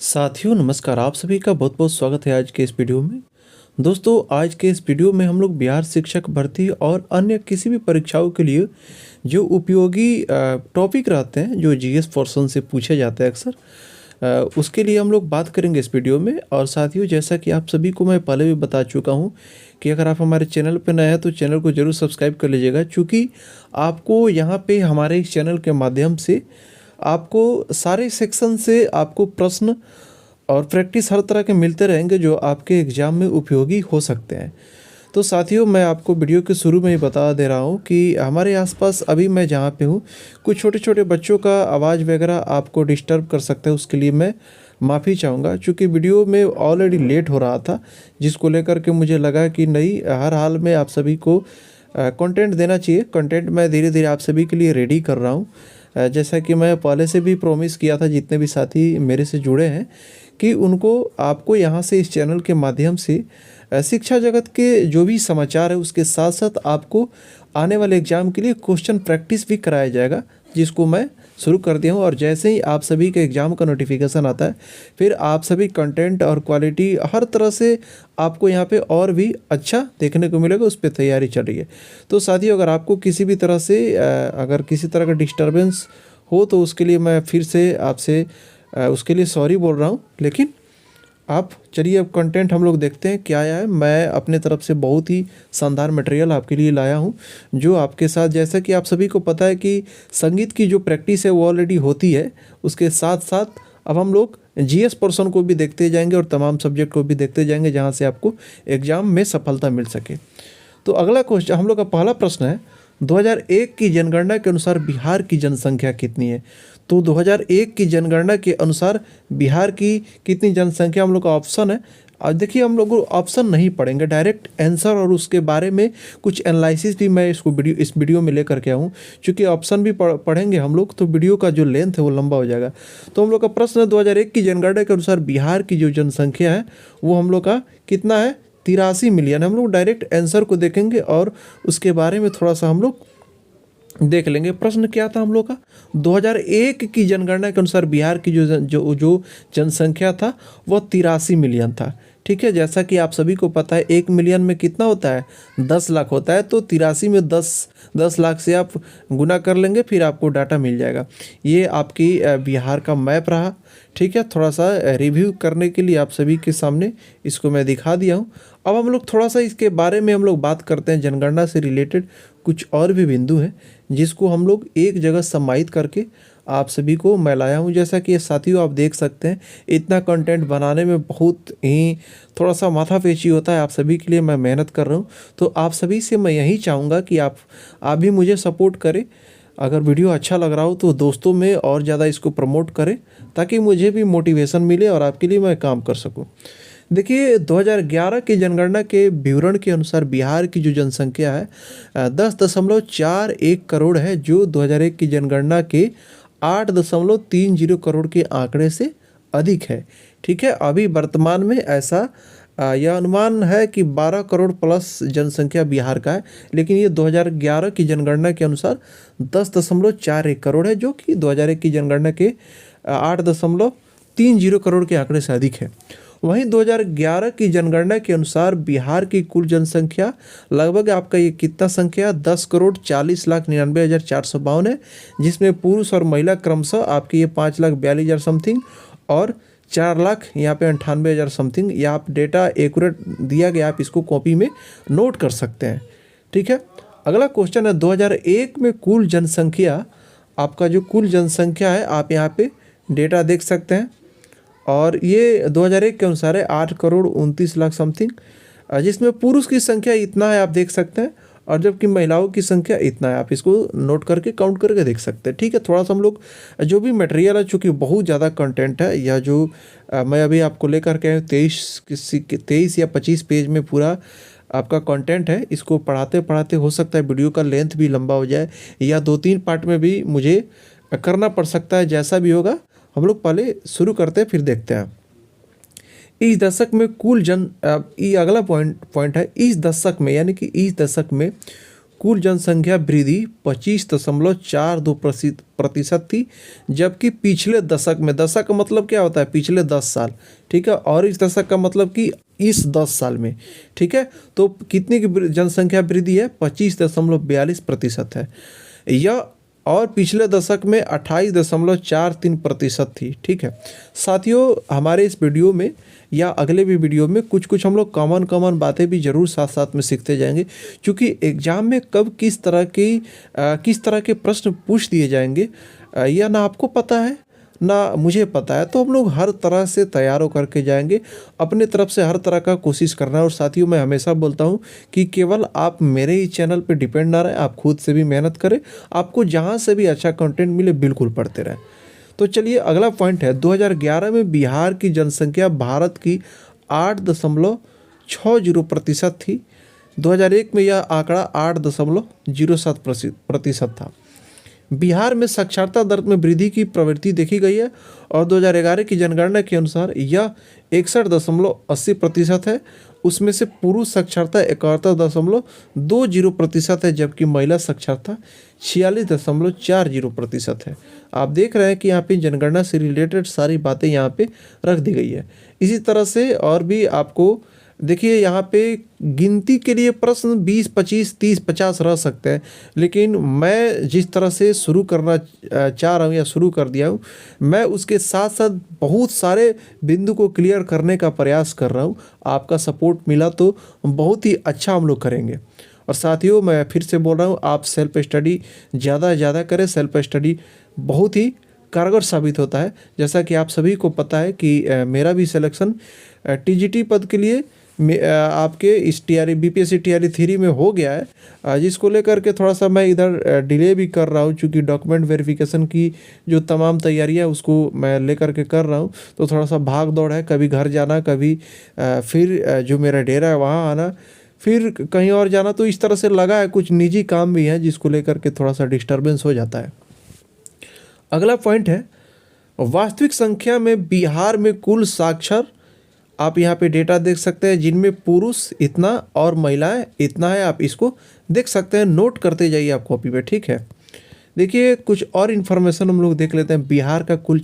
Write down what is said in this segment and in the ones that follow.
साथियों नमस्कार, आप सभी का बहुत बहुत स्वागत है आज के इस वीडियो में। दोस्तों आज के इस वीडियो में हम लोग बिहार शिक्षक भर्ती और अन्य किसी भी परीक्षाओं के लिए जो उपयोगी टॉपिक रहते हैं, जो जीएस पोर्शन से पूछे जाते हैं अक्सर, उसके लिए हम लोग बात करेंगे इस वीडियो में। और साथियों, जैसा कि आप सभी को मैं पहले भी बता चुका हूं कि अगर आप हमारे चैनल पर नए हैं तो चैनल को ज़रूर सब्सक्राइब कर लीजिएगा, क्योंकि आपको यहाँ पे हमारे इस चैनल के माध्यम से आपको सारे सेक्शन से आपको प्रश्न और प्रैक्टिस हर तरह के मिलते रहेंगे जो आपके एग्ज़ाम में उपयोगी हो सकते हैं। तो साथियों, मैं आपको वीडियो के शुरू में ही बता दे रहा हूँ कि हमारे आसपास अभी मैं जहाँ पे हूँ कुछ छोटे छोटे बच्चों का आवाज़ वगैरह आपको डिस्टर्ब कर सकता है, उसके लिए मैं माफ़ी चाहूँगा। चूँकि वीडियो में ऑलरेडी लेट हो रहा था, जिसको लेकर के मुझे लगा कि नहीं, हर हाल में आप सभी को कंटेंट देना चाहिए। कंटेंट मैं धीरे धीरे आप सभी के लिए रेडी कर रहा हूँ। जैसा कि मैं पहले से भी प्रॉमिस किया था जितने भी साथी मेरे से जुड़े हैं कि उनको आपको यहाँ से इस चैनल के माध्यम से शिक्षा जगत के जो भी समाचार है उसके साथ साथ आपको आने वाले एग्ज़ाम के लिए क्वेश्चन प्रैक्टिस भी कराया जाएगा, जिसको मैं शुरू कर दिया हूँ। और जैसे ही आप सभी के एग्ज़ाम का नोटिफिकेशन आता है, फिर आप सभी कंटेंट और क्वालिटी हर तरह से आपको यहाँ पे और भी अच्छा देखने को मिलेगा, उस पर तैयारी चल रही है। तो साथियों, अगर आपको किसी भी तरह से अगर किसी तरह का डिस्टर्बेंस हो तो उसके लिए मैं फिर से आपसे उसके लिए सॉरी बोल रहा हूँ। लेकिन आप चलिए अब कंटेंट हम लोग देखते हैं क्या आया है। मैं अपने तरफ से बहुत ही शानदार मटेरियल आपके लिए लाया हूँ, जो आपके साथ, जैसा कि आप सभी को पता है कि संगीत की जो प्रैक्टिस है वो ऑलरेडी होती है, उसके साथ साथ अब हम लोग जीएस पोर्शन को भी देखते जाएंगे और तमाम सब्जेक्ट को भी देखते जाएंगे, जहाँ से आपको एग्ज़ाम में सफलता मिल सके। तो अगला क्वेश्चन, हम लोग का पहला प्रश्न है, 2001 की जनगणना के अनुसार बिहार की जनसंख्या कितनी है? तो 2001 की जनगणना के अनुसार बिहार की कितनी जनसंख्या, हम लोग का ऑप्शन है। अब देखिए, हम लोग ऑप्शन नहीं पढ़ेंगे, डायरेक्ट आंसर और उसके बारे में कुछ एनालिसिस भी मैं इस वीडियो में लेकर के आऊँ। चूँकि ऑप्शन भी पढ़ेंगे हम लोग तो वीडियो का जो लेंथ है वो लंबा हो जाएगा। तो हम लोग का प्रश्न है, 2001 की जनगणना के अनुसार बिहार की जो जनसंख्या है वो हम लोग का कितना है? 83 मिलियन। हम लोग डायरेक्ट आंसर को देखेंगे और उसके बारे में थोड़ा सा हम लोग देख लेंगे। प्रश्न क्या था हम लोग का? 2001 की जनगणना के अनुसार बिहार की जो जनसंख्या था वह 83 मिलियन था। ठीक है, जैसा कि आप सभी को पता है 1 मिलियन में कितना होता है? 10 लाख होता है। तो 83 में 10 लाख से आप गुना कर लेंगे, फिर आपको डाटा मिल जाएगा। ये आपकी बिहार का मैप रहा। ठीक है, थोड़ा सा रिव्यू करने के लिए आप सभी के सामने इसको मैं दिखा दिया हूँ। अब हम लोग थोड़ा सा इसके बारे में हम लोग बात करते हैं। जनगणना से रिलेटेड कुछ और भी बिंदु हैं जिसको हम लोग एक जगह समाहित करके आप सभी को मैं लाया हूँ। जैसा कि साथियों आप देख सकते हैं, इतना कंटेंट बनाने में बहुत ही थोड़ा सा माथापेची होता है। आप सभी के लिए मैं मेहनत कर रहा हूँ, तो आप सभी से मैं यही चाहूँगा कि आप भी मुझे सपोर्ट करें। अगर वीडियो अच्छा लग रहा हो तो दोस्तों में और ज़्यादा इसको प्रमोट करें, ताकि मुझे भी मोटिवेशन मिले और आपके लिए मैं काम कर सकूं। देखिए, 2011 की जनगणना के विवरण के अनुसार बिहार की जो जनसंख्या है 10.41 करोड़ है, जो 2001 की जनगणना के 8.30 करोड़ के आंकड़े से अधिक है। ठीक है, अभी वर्तमान में ऐसा यह अनुमान है कि 12 करोड़ प्लस जनसंख्या बिहार का है, लेकिन ये 2011 की जनगणना के अनुसार 10.41 करोड़ है, जो कि 2001 की जनगणना के 8.30 करोड़ के आंकड़े से अधिक है। वहीं 2011 की जनगणना के अनुसार बिहार की कुल जनसंख्या लगभग आपका ये कितना संख्या? 10,40,99,452 है, जिसमें पुरुष और महिला क्रमशः आपकी ये 5,42,000 समथिंग और 4,00,000 यहाँ पे 98,000 समथिंग। ये आप डेटा एक्यूरेट दिया गया, आप इसको कॉपी में नोट कर सकते हैं। ठीक है, अगला क्वेश्चन है, 2001 में कुल जनसंख्या, आपका जो कुल जनसंख्या है आप यहाँ पे डेटा देख सकते हैं, और ये 2001 के अनुसार है 8,29,00,000 समथिंग, जिसमें पुरुष की संख्या इतना है आप देख सकते हैं, और जबकि महिलाओं की संख्या इतना है। आप इसको नोट करके काउंट करके देख सकते हैं। ठीक है, थोड़ा सा हम लोग जो भी मटेरियल है, चूँकि बहुत ज़्यादा कंटेंट है, या जो मैं अभी आपको लेकर के 23 या 25 पेज में पूरा आपका कंटेंट है, इसको पढ़ाते पढ़ाते हो सकता है वीडियो का लेंथ भी लंबा हो जाए, या 2-3 पार्ट में भी मुझे करना पड़ सकता है। जैसा भी होगा, हम लोग पहले शुरू करते हैं फिर देखते हैं। इस दशक में कुल ये अगला पॉइंट है, इस दशक में, यानी कि इस दशक में कुल जनसंख्या वृद्धि 25.42% थी, जबकि पिछले दशक में, दशक का मतलब क्या होता है, पिछले 10 साल, ठीक है, और इस दशक का मतलब कि इस 10 साल में, ठीक है, तो कितनी की जनसंख्या वृद्धि है, 25.42% है यह, और पिछले दशक में 28.43% थी, ठीक है। साथियों, हमारे इस वीडियो में या अगले भी वीडियो में कुछ कुछ हम लोग कॉमन बातें भी ज़रूर साथ साथ में सीखते जाएंगे, क्योंकि एग्ज़ाम में कब किस तरह के प्रश्न पूछ दिए जाएंगे यह ना आपको पता है ना मुझे पता है, तो हम लोग हर तरह से तैयार होकर के जाएंगे, अपने तरफ से हर तरह का कोशिश करना है। और साथियों, मैं हमेशा बोलता हूं कि केवल आप मेरे ही चैनल पे डिपेंड ना रहे, आप खुद से भी मेहनत करें, आपको जहां से भी अच्छा कंटेंट मिले बिल्कुल पढ़ते रहें। तो चलिए, अगला पॉइंट है, 2011 में बिहार की जनसंख्या भारत की 8.60% थी। 2001 में यह आंकड़ा 8.07% था। बिहार में साक्षरता दर में वृद्धि की प्रवृत्ति देखी गई है और 2011 की जनगणना के अनुसार यह 61.80% है। उसमें से पुरुष साक्षरता 71.20% है, जबकि महिला साक्षरता 46.40% है। आप देख रहे हैं कि यहाँ पे जनगणना से रिलेटेड सारी बातें यहाँ पे रख दी गई है। इसी तरह से और भी आपको देखिए, यहाँ पे गिनती के लिए प्रश्न 20, 25, 30, 50 रह सकते हैं, लेकिन मैं जिस तरह से शुरू करना चाह रहा हूँ या शुरू कर दिया हूँ, मैं उसके साथ साथ बहुत सारे बिंदु को क्लियर करने का प्रयास कर रहा हूँ। आपका सपोर्ट मिला तो बहुत ही अच्छा हम लोग करेंगे। और साथियों, मैं फिर से बोल रहा हूँ, आप सेल्फ स्टडी ज़्यादा से ज़्यादा करें। सेल्फ स्टडी बहुत ही कारगर साबित होता है। जैसा कि आप सभी को पता है कि मेरा भी सिलेक्शन टीजीटी पद के लिए आपके इस बीपीएससी टीआरई 3 में हो गया है, जिसको लेकर के थोड़ा सा मैं इधर डिले भी कर रहा हूँ, क्योंकि डॉक्यूमेंट वेरिफिकेशन की जो तमाम तैयारियाँ उसको मैं लेकर के कर रहा हूँ, तो थोड़ा सा भाग दौड़ है, कभी घर जाना, कभी फिर जो मेरा डेरा है वहाँ आना, फिर कहीं और जाना, तो इस तरह से लगा है। कुछ निजी काम भी है जिसको लेकर के थोड़ा सा डिस्टर्बेंस हो जाता है। अगला पॉइंट है, वास्तविक संख्या में बिहार में कुल साक्षर, आप यहाँ पे डेटा देख सकते हैं, जिनमें पुरुष इतना और महिलाएं इतना है। आप इसको देख सकते हैं, नोट करते जाइए आप कॉपी पे, ठीक है। देखिए, कुछ और इन्फॉर्मेशन हम लोग देख लेते हैं। बिहार का कुल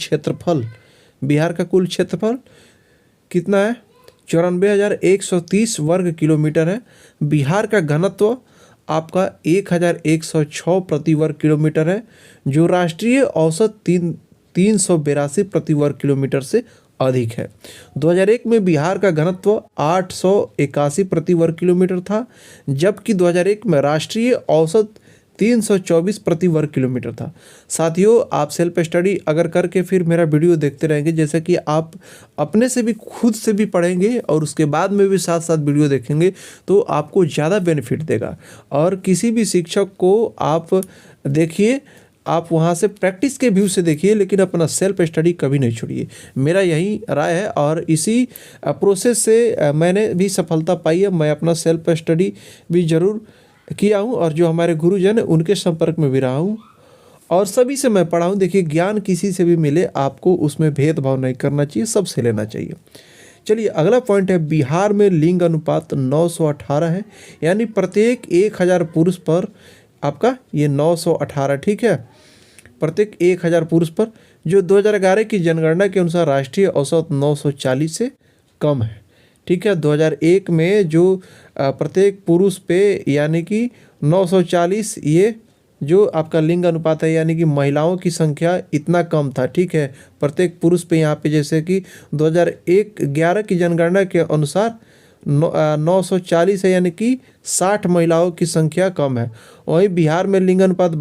क्षेत्रफल कितना है, 94,130 वर्ग किलोमीटर है। बिहार का घनत्व आपका 1,106 प्रति वर्ग किलोमीटर है, जो राष्ट्रीय औसत 382 प्रति वर्ग किलोमीटर से अधिक है। 2001 में बिहार का घनत्व 881 प्रति वर्ग किलोमीटर था, जबकि 2001 में राष्ट्रीय औसत 324 प्रति वर्ग किलोमीटर था। साथियों, आप सेल्फ स्टडी अगर करके फिर मेरा वीडियो देखते रहेंगे, जैसे कि आप अपने से भी खुद से भी पढ़ेंगे और उसके बाद में भी साथ साथ वीडियो देखेंगे, तो आपको ज़्यादा बेनिफिट देगा। और किसी भी शिक्षक को आप देखिए, आप वहाँ से प्रैक्टिस के व्यू से देखिए, लेकिन अपना सेल्फ स्टडी कभी नहीं छोड़िए, मेरा यही राय है। और इसी प्रोसेस से मैंने भी सफलता पाई है। मैं अपना सेल्फ स्टडी भी ज़रूर किया हूँ, और जो हमारे गुरुजन हैं उनके संपर्क में भी रहा हूँ, और सभी से मैं पढ़ा हूँ। देखिए, ज्ञान किसी से भी मिले, आपको उसमें भेदभाव नहीं करना चाहिए, सबसे लेना चाहिए। चलिए, अगला पॉइंट है, बिहार में लिंग अनुपात 918 है, यानी प्रत्येक 1000 पुरुष पर आपका ये 918, ठीक है, प्रत्येक 1000 पुरुष पर, जो 2011 की जनगणना के अनुसार राष्ट्रीय औसत 940 से कम है, ठीक है। 2001 में जो प्रत्येक पुरुष पे यानी कि 940, ये जो आपका लिंग अनुपात है, यानी कि महिलाओं की संख्या इतना कम था, ठीक है, प्रत्येक पुरुष पे। यहाँ पे जैसे कि 2011 की जनगणना के अनुसार 940 है, यानी कि 60 महिलाओं की संख्या कम है। वहीं बिहार में लिंग अनुपात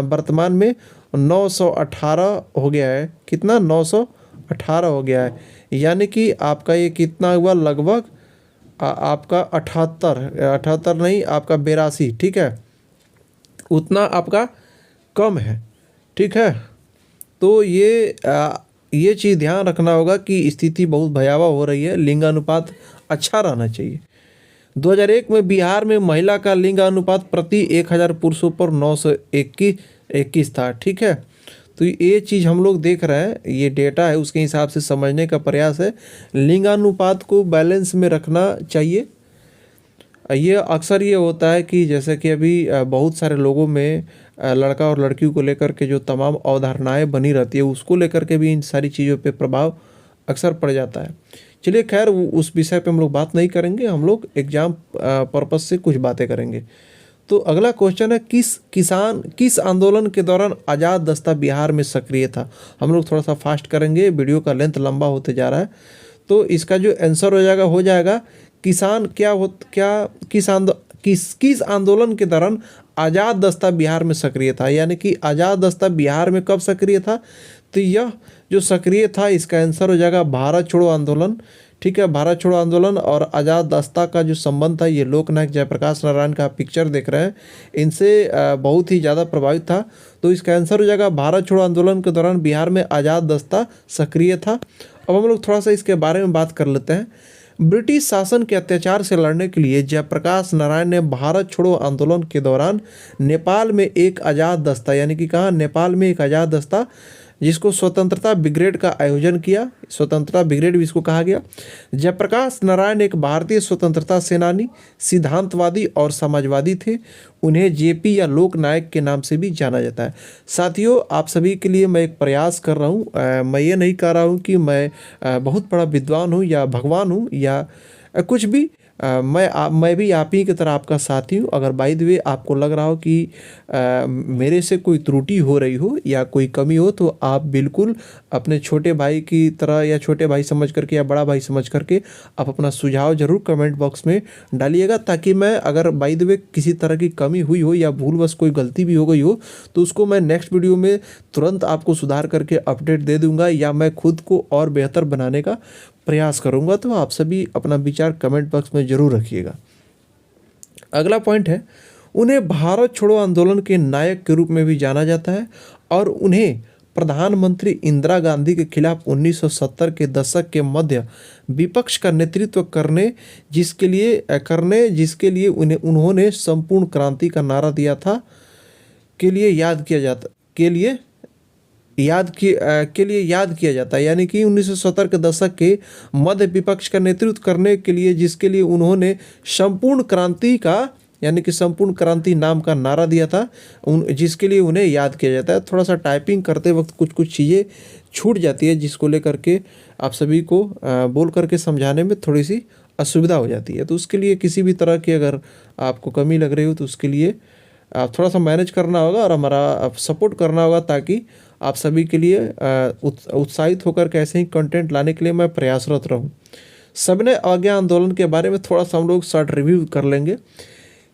वर्तमान में 918 हो गया है। कितना, 918 हो गया है, यानी कि आपका ये कितना हुआ, लगभग आपका 78 नहीं, आपका 82, ठीक है, उतना आपका कम है, ठीक है। तो ये चीज़ ध्यान रखना होगा कि स्थिति बहुत भयावह हो रही है, लिंगानुपात अच्छा रहना चाहिए। 2001 में बिहार में महिला का लिंगानुपात प्रति 1000 पुरुषों पर 921 था, ठीक है। तो ये चीज़ हम लोग देख रहे हैं, ये डेटा है, उसके हिसाब से समझने का प्रयास है। लिंगानुपात को बैलेंस में रखना चाहिए। ये अक्सर ये होता है कि जैसे कि अभी बहुत सारे लोगों में लड़का और लड़की को लेकर के जो तमाम अवधारणाएं बनी रहती है उसको लेकर के भी इन सारी चीज़ों पे प्रभाव अक्सर पड़ जाता है। चलिए खैर उस विषय पे हम लोग बात नहीं करेंगे, हम लोग एग्जाम पर्पज से कुछ बातें करेंगे। तो अगला क्वेश्चन है, किस आंदोलन के दौरान आज़ाद दस्ता बिहार में सक्रिय था। हम लोग थोड़ा सा फास्ट करेंगे, वीडियो का लेंथ लंबा होते जा रहा है। तो इसका जो आंसर हो जाएगा किसान क्या हो क्या किस आंदोलन के दौरान आज़ाद दस्ता बिहार में सक्रिय था, यानी कि आज़ाद दस्ता बिहार में कब सक्रिय था। तो यह जो सक्रिय था इसका आंसर हो जाएगा भारत छोड़ो आंदोलन। ठीक है, भारत छोड़ो आंदोलन और आज़ाद दस्ता का जो संबंध था, ये लोकनायक जयप्रकाश नारायण का पिक्चर देख रहे हैं, इनसे बहुत ही ज़्यादा प्रभावित था। तो इसका आंसर हो जाएगा भारत छोड़ो आंदोलन के दौरान बिहार में आज़ाद दस्ता सक्रिय था। अब हम लोग थोड़ा सा इसके बारे में बात कर लेते हैं। ब्रिटिश शासन के अत्याचार से लड़ने के लिए जयप्रकाश नारायण ने भारत छोड़ो आंदोलन के दौरान नेपाल में एक आज़ाद दस्ता, यानी कि कहाँ, नेपाल में एक आज़ाद दस्ता जिसको स्वतंत्रता ब्रिगेड का आयोजन किया। स्वतंत्रता ब्रिगेड भी इसको कहा गया। जयप्रकाश नारायण एक भारतीय स्वतंत्रता सेनानी, सिद्धांतवादी और समाजवादी थे। उन्हें जेपी या लोक नायक के नाम से भी जाना जाता है। साथियों, आप सभी के लिए मैं एक प्रयास कर रहा हूँ। मैं ये नहीं कह रहा हूँ कि मैं बहुत बड़ा विद्वान हूँ या भगवान हूँ या कुछ भी। मैं भी आप ही की तरह आपका साथी हूँ। अगर बाय द वे आपको लग रहा हो कि मेरे से कोई त्रुटि हो रही हो या कोई कमी हो, तो आप बिल्कुल अपने छोटे भाई की तरह या छोटे भाई समझ करके या बड़ा भाई समझ करके आप अपना सुझाव जरूर कमेंट बॉक्स में डालिएगा, ताकि मैं अगर बाय द वे किसी तरह की कमी हुई हो या भूलवश कोई गलती भी हो गई हो तो उसको मैं नेक्स्ट वीडियो में तुरंत आपको सुधार करके अपडेट दे दूंगा या मैं खुद को और बेहतर बनाने का प्रयास करूंगा। तो आप सभी अपना विचार कमेंट बॉक्स में जरूर रखिएगा। अगला पॉइंट है, उन्हें भारत छोड़ो आंदोलन के नायक के रूप में भी जाना जाता है और उन्हें प्रधानमंत्री इंदिरा गांधी के खिलाफ 1970 के दशक के मध्य विपक्ष का नेतृत्व जिसके लिए उन्होंने संपूर्ण क्रांति का नारा दिया था के लिए याद किया जाता है। यानी कि 1970 के दशक के मध्य विपक्ष का नेतृत्व करने के लिए जिसके लिए उन्होंने संपूर्ण क्रांति का यानी कि संपूर्ण क्रांति नाम का नारा दिया था, जिसके लिए उन्हें याद किया जाता है। थोड़ा सा टाइपिंग करते वक्त कुछ चीज़ें छूट जाती है, जिसको लेकर के आप सभी को बोल करके समझाने में थोड़ी सी असुविधा हो जाती है। तो उसके लिए किसी भी तरह की अगर आपको कमी लग रही हो तो उसके लिए आप थोड़ा सा मैनेज करना होगा और हमारा सपोर्ट करना होगा, ताकि आप सभी के लिए उत्साहित होकर के ऐसे ही कंटेंट लाने के लिए मैं प्रयासरत रहूं। सविनय अवज्ञा आंदोलन के बारे में थोड़ा सा हम लोग शॉर्ट रिव्यू कर लेंगे।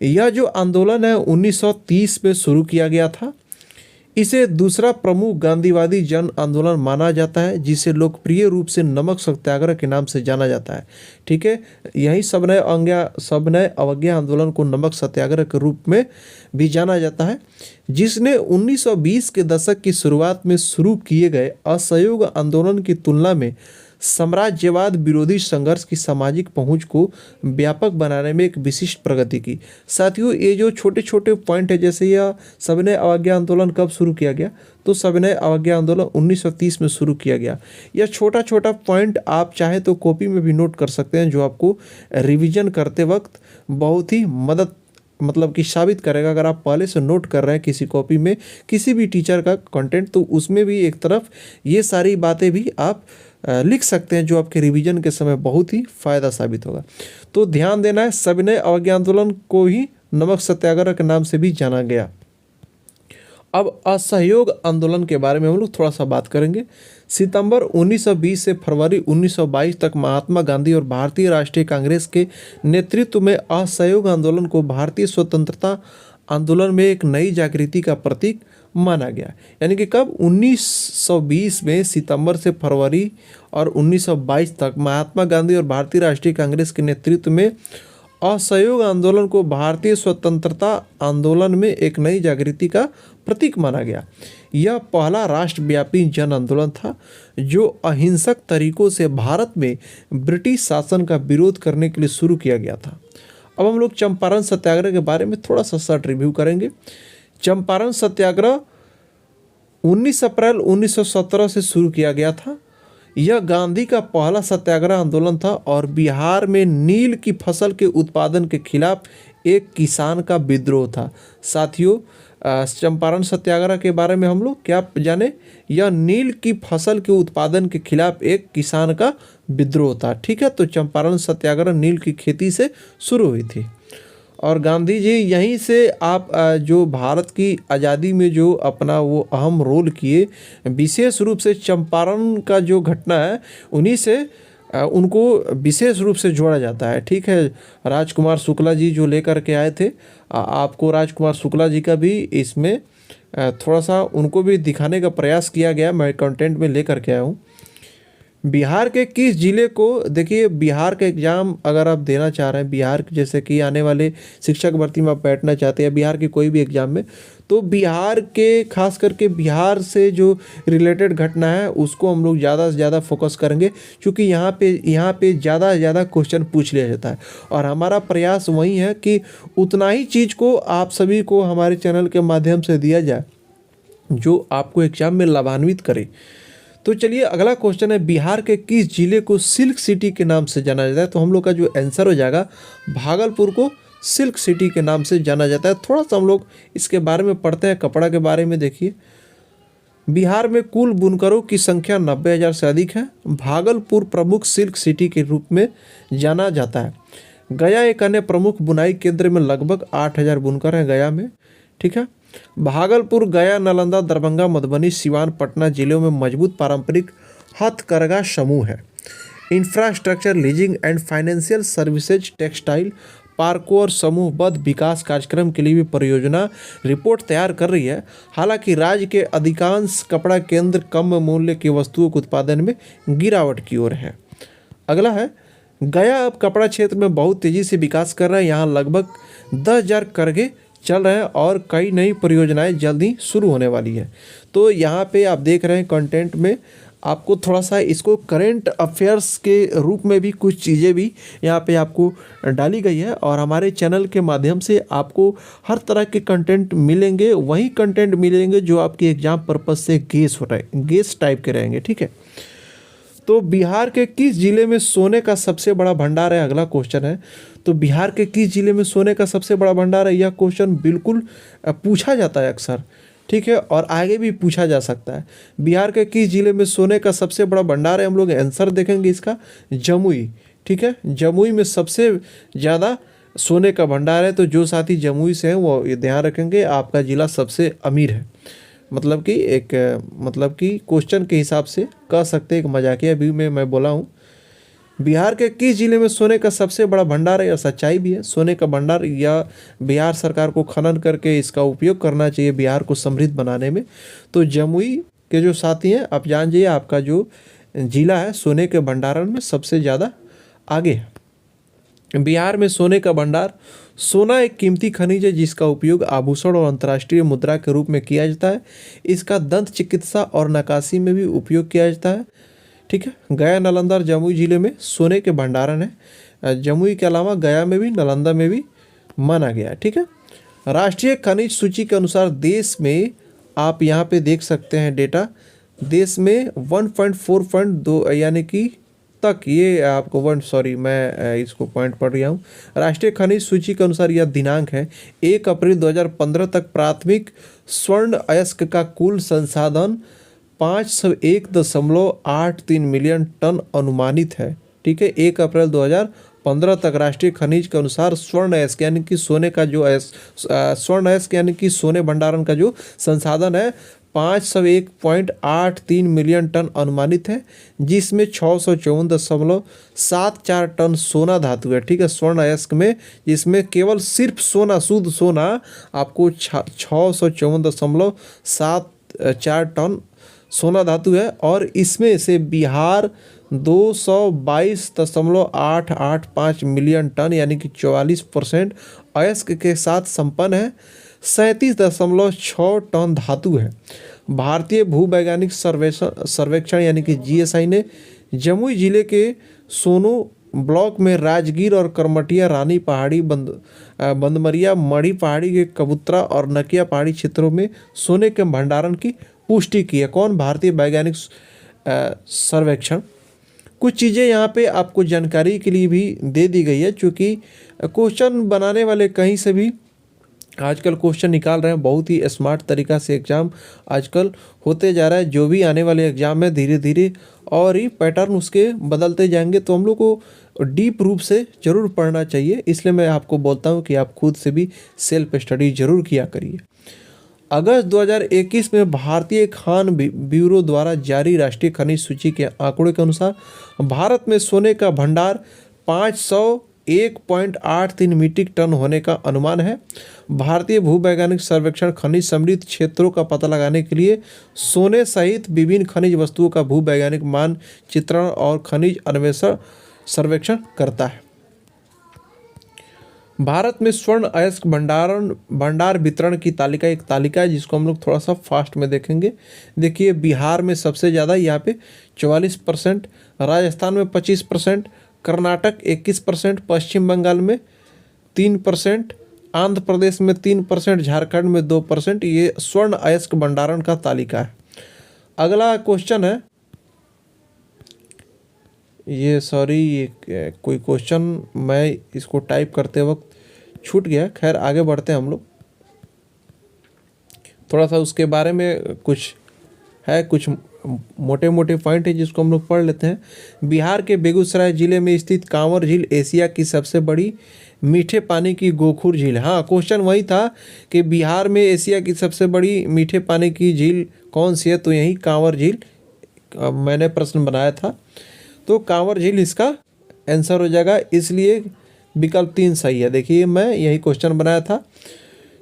यह जो आंदोलन है 1930 में शुरू किया गया था। इसे दूसरा प्रमुख गांधीवादी जन आंदोलन माना जाता है, जिसे लोकप्रिय रूप से नमक सत्याग्रह के नाम से जाना जाता है। ठीक है, यही सविनय अवज्ञा आंदोलन को नमक सत्याग्रह के रूप में भी जाना जाता है, जिसने 1920 के दशक की शुरुआत में शुरू किए गए असहयोग आंदोलन की तुलना में साम्राज्यवाद विरोधी संघर्ष की सामाजिक पहुंच को व्यापक बनाने में एक विशिष्ट प्रगति की। साथियों, ये जो छोटे छोटे पॉइंट है, जैसे यह सविनय अवज्ञा आंदोलन कब शुरू किया गया, तो सविनय अवज्ञा आंदोलन 1930 में शुरू किया गया। यह छोटा छोटा पॉइंट आप चाहे तो कॉपी में भी नोट कर सकते हैं, जो आपको रिवीजन करते वक्त बहुत ही मदद कि साबित करेगा। अगर आप पहले से नोट कर रहे हैं किसी कॉपी में किसी भी टीचर का कंटेंट, तो उसमें भी एक तरफ ये सारी बातें भी आप लिख सकते हैं, जो आपके रिवीजन के समय बहुत ही फायदा साबित होगा। तो ध्यान देना है, सविनय अवज्ञा आंदोलन को ही नमक सत्याग्रह के नाम से भी जाना गया। अब असहयोग आंदोलन के बारे में हम लोग थोड़ा सा बात करेंगे। सितंबर 1920 से फरवरी 1922 तक महात्मा गांधी और भारतीय राष्ट्रीय कांग्रेस के नेतृत्व में असहयोग आंदोलन को भारतीय स्वतंत्रता आंदोलन में एक नई जागृति का प्रतीक माना गया। यानी कि कब 1920 में सितंबर से फरवरी और 1922 तक महात्मा गांधी और भारतीय राष्ट्रीय कांग्रेस के नेतृत्व में असहयोग आंदोलन को भारतीय स्वतंत्रता आंदोलन में एक नई जागृति का प्रतीक माना गया। यह पहला राष्ट्रव्यापी जन आंदोलन था जो अहिंसक तरीकों से भारत में ब्रिटिश शासन का विरोध करने के लिए शुरू किया गया था। अब हम लोग चंपारण सत्याग्रह के बारे में थोड़ा सा शॉर्ट रिव्यू करेंगे। चंपारण सत्याग्रह 19 अप्रैल 1917 से शुरू किया गया था। यह गांधी का पहला सत्याग्रह आंदोलन था और बिहार में नील की फसल के उत्पादन के खिलाफ एक किसान का विद्रोह था। साथियों, चंपारण सत्याग्रह के बारे में हम लोग क्या जाने, यह नील की फसल के उत्पादन के खिलाफ एक किसान का विद्रोह था। ठीक है, तो चंपारण सत्याग्रह नील की खेती से शुरू हुई थी और गांधी जी यहीं से आप जो भारत की आज़ादी में जो अपना वो अहम रोल किए, विशेष रूप से चंपारण का जो घटना है उन्हीं से उनको विशेष रूप से जोड़ा जाता है। ठीक है, राजकुमार शुक्ला जी जो लेकर के आए थे, आपको राजकुमार शुक्ला जी का भी इसमें थोड़ा सा उनको भी दिखाने का प्रयास किया गया, मैं कंटेंट में लेकर के आया हूँ। बिहार के किस जिले को, देखिए बिहार का एग्ज़ाम अगर आप देना चाह रहे हैं, बिहार जैसे कि आने वाले शिक्षक भर्ती में आप बैठना चाहते हैं बिहार के कोई भी एग्ज़ाम में, तो बिहार के खास करके बिहार से जो रिलेटेड घटना है उसको हम लोग ज़्यादा से ज़्यादा फोकस करेंगे, क्योंकि यहाँ पे ज़्यादा से ज़्यादा क्वेश्चन पूछ लिया जाता है और हमारा प्रयास वही है कि उतना ही चीज़ को आप सभी को हमारे चैनल के माध्यम से दिया जाए जो आपको एग्ज़ाम में लाभान्वित करे। तो चलिए अगला क्वेश्चन है, बिहार के किस जिले को सिल्क सिटी के नाम से जाना जाता है? तो हम लोग का जो आंसर हो जाएगा, भागलपुर को सिल्क सिटी के नाम से जाना जाता है। थोड़ा सा हम लोग इसके बारे में पढ़ते हैं, कपड़ा के बारे में। देखिए, बिहार में कुल बुनकरों की संख्या 90,000 से अधिक है। भागलपुर प्रमुख सिल्क सिटी के रूप में जाना जाता है। गया एक अन्य प्रमुख बुनाई केंद्र में लगभग 8,000 बुनकर हैं गया में। ठीक है, भागलपुर, गया, नालंदा, दरभंगा, मधुबनी, सिवान, पटना जिलों में मजबूत पारंपरिक हथकरघा समूह है। Infrastructure, leasing and financial services, textile पार्कों और समूहबद्ध विकास कार्यक्रम के लिए भी परियोजना रिपोर्ट तैयार कर रही है। हालांकि राज्य के अधिकांश कपड़ा केंद्र कम मूल्य की वस्तुओं के उत्पादन में गिरावट की ओर है। अगला है, गया अब कपड़ा क्षेत्र में बहुत तेज़ी से विकास कर रहा है। यहाँ लगभग 10,000 करघे चल रहे हैं और कई नई परियोजनाएं जल्द ही शुरू होने वाली है। तो यहाँ पे आप देख रहे हैं कंटेंट में आपको थोड़ा सा इसको करेंट अफेयर्स के रूप में भी कुछ चीज़ें भी यहाँ पे आपको डाली गई है और हमारे चैनल के माध्यम से आपको हर तरह के कंटेंट मिलेंगे, वही कंटेंट मिलेंगे जो आपके एग्जाम पर्पस से गेस टाइप के रहेंगे। ठीक है, तो बिहार के किस जिले में सोने का सबसे बड़ा भंडार है? अगला क्वेश्चन है, तो बिहार के किस जिले में सोने का सबसे बड़ा भंडार है? यह क्वेश्चन बिल्कुल पूछा जाता है अक्सर। ठीक है, और आगे भी पूछा जा सकता है। बिहार के किस जिले में सोने का सबसे बड़ा भंडार है? हम लोग आंसर देखेंगे इसका, जमुई। ठीक है, जमुई में सबसे ज़्यादा सोने का भंडार है। तो जो साथी जमुई से हैं वो ये ध्यान रखेंगे, आपका ज़िला सबसे अमीर है। मतलब कि क्वेश्चन के हिसाब से कह सकते हैं, एक मजाकिया व्यू में मैं बोला हूँ। बिहार के किस जिले में सोने का सबसे बड़ा भंडार है? यह सच्चाई भी है। सोने का भंडार या बिहार सरकार को खनन करके इसका उपयोग करना चाहिए बिहार को समृद्ध बनाने में। तो जमुई के जो साथी हैं, आप जान जाइए आपका जो जिला है सोने के भंडारण में सबसे ज़्यादा आगे है। बिहार में सोने का भंडार, सोना एक कीमती खनिज है जिसका उपयोग आभूषण और अंतर्राष्ट्रीय मुद्रा के रूप में किया जाता है। इसका दंत चिकित्सा और नक्काशी में भी उपयोग किया जाता है। ठीक है, गया, नालंदा और जमुई जिले में सोने के भंडारण है। जमुई के अलावा गया में भी, नालंदा में भी माना गया है। ठीक है, राष्ट्रीय खनिज सूची के अनुसार देश में आप यहाँ पे देख सकते हैं डेटा, देश में 1.4.2 यानी कि तक ये आपको मैं इसको पॉइंट पढ़ रहा हूँ। राष्ट्रीय खनिज सूची के अनुसार यह दिनांक है 1 अप्रैल 2015 तक प्राथमिक स्वर्ण अयस्क का कुल संसाधन 501.83 मिलियन टन अनुमानित है। ठीक है, 1 अप्रैल 2015 तक राष्ट्रीय खनिज के अनुसार स्वर्ण अयस्क यानी कि सोने का जो स्वर्ण अयस्क यानी कि सोने भंडारण का जो संसाधन है 501.83 मिलियन टन अनुमानित है, जिसमें 654.74 टन सोना धातु है। ठीक है, स्वर्ण अयस्क में, जिसमें केवल सिर्फ सोना, शुद्ध सोना आपको 654.74 टन सोना धातु है और इसमें से बिहार 222.885 मिलियन टन यानी कि 44% अयस्क के साथ संपन्न है। 37.6 टन धातु है। भारतीय भूवैज्ञानिक सर्वेक्षण यानी कि जीएसआई ने जमुई जिले के सोनू ब्लॉक में राजगीर और करमटिया, रानी पहाड़ी, बंदमरिया, मढ़ी पहाड़ी के कबूतरा और नकिया पहाड़ी क्षेत्रों में सोने के भंडारण की पुष्टि की है। कौन? भारतीय वैज्ञानिक सर्वेक्षण कुछ चीज़ें यहाँ पे आपको जानकारी के लिए भी दे दी गई है, चूँकि क्वेश्चन बनाने वाले कहीं से भी आजकल क्वेश्चन निकाल रहे हैं। बहुत ही स्मार्ट तरीका से एग्ज़ाम आजकल होते जा रहा है। जो भी आने वाले एग्ज़ाम में धीरे धीरे और ही पैटर्न उसके बदलते जाएंगे, तो हम लोग को डीप रूप से ज़रूर पढ़ना चाहिए। इसलिए मैं आपको बोलता हूँ कि आप खुद से भी सेल्फ स्टडी जरूर किया करिए। अगस्त 2021 में भारतीय खान ब्यूरो द्वारा जारी राष्ट्रीय खनिज सूची के आंकड़ों के अनुसार भारत में सोने का भंडार 501.83 मीट्रिक टन होने का अनुमान है। भारतीय भूवैज्ञानिक सर्वेक्षण खनिज समृद्ध क्षेत्रों का पता लगाने के लिए सोने सहित विभिन्न खनिज वस्तुओं का भूवैज्ञानिक मानचित्रण और खनिज अन्वेषण सर्वेक्षण करता है। भारत में स्वर्ण अयस्क भंडार वितरण की तालिका एक तालिका है, जिसको हम लोग थोड़ा सा फास्ट में देखेंगे। देखिए, बिहार में सबसे ज़्यादा यहाँ पे 44%, राजस्थान में 25%, कर्नाटक 21%, पश्चिम बंगाल में 3%, आंध्र प्रदेश में 3%, झारखंड में 2%। ये स्वर्ण अयस्क भंडारण का तालिका है। अगला क्वेश्चन है, ये कोई क्वेश्चन मैं इसको टाइप करते वक्त छूट गया। खैर, आगे बढ़ते हैं हम लोग। थोड़ा सा उसके बारे में कुछ मोटे मोटे पॉइंट है जिसको हम लोग पढ़ लेते हैं। बिहार के बेगूसराय जिले में स्थित कांवर झील एशिया की सबसे बड़ी मीठे पानी की गोखुर झील है। हाँ, क्वेश्चन वही था कि बिहार में एशिया की सबसे बड़ी मीठे पानी की झील कौन सी है, तो यही कांवर झील मैंने प्रश्न बनाया था। तो कांवर झील इसका आंसर हो जाएगा, इसलिए विकल्प 3 सही है। देखिए, मैं यही क्वेश्चन बनाया था।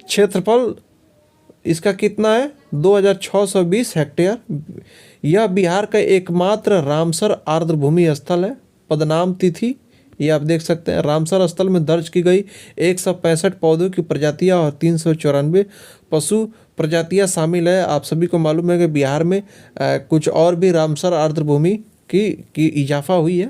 क्षेत्रफल इसका कितना है? 2620 हेक्टेयर। यह बिहार का एकमात्र रामसर आर्द्रभूमि स्थल है। पदनाम तिथि ये आप देख सकते हैं। रामसर स्थल में दर्ज की गई 165 पौधों की प्रजातियां और 394 पशु प्रजातियां शामिल है। आप सभी को मालूम है कि बिहार में कुछ और भी रामसर आर्द्रभूमि की इजाफा हुई है।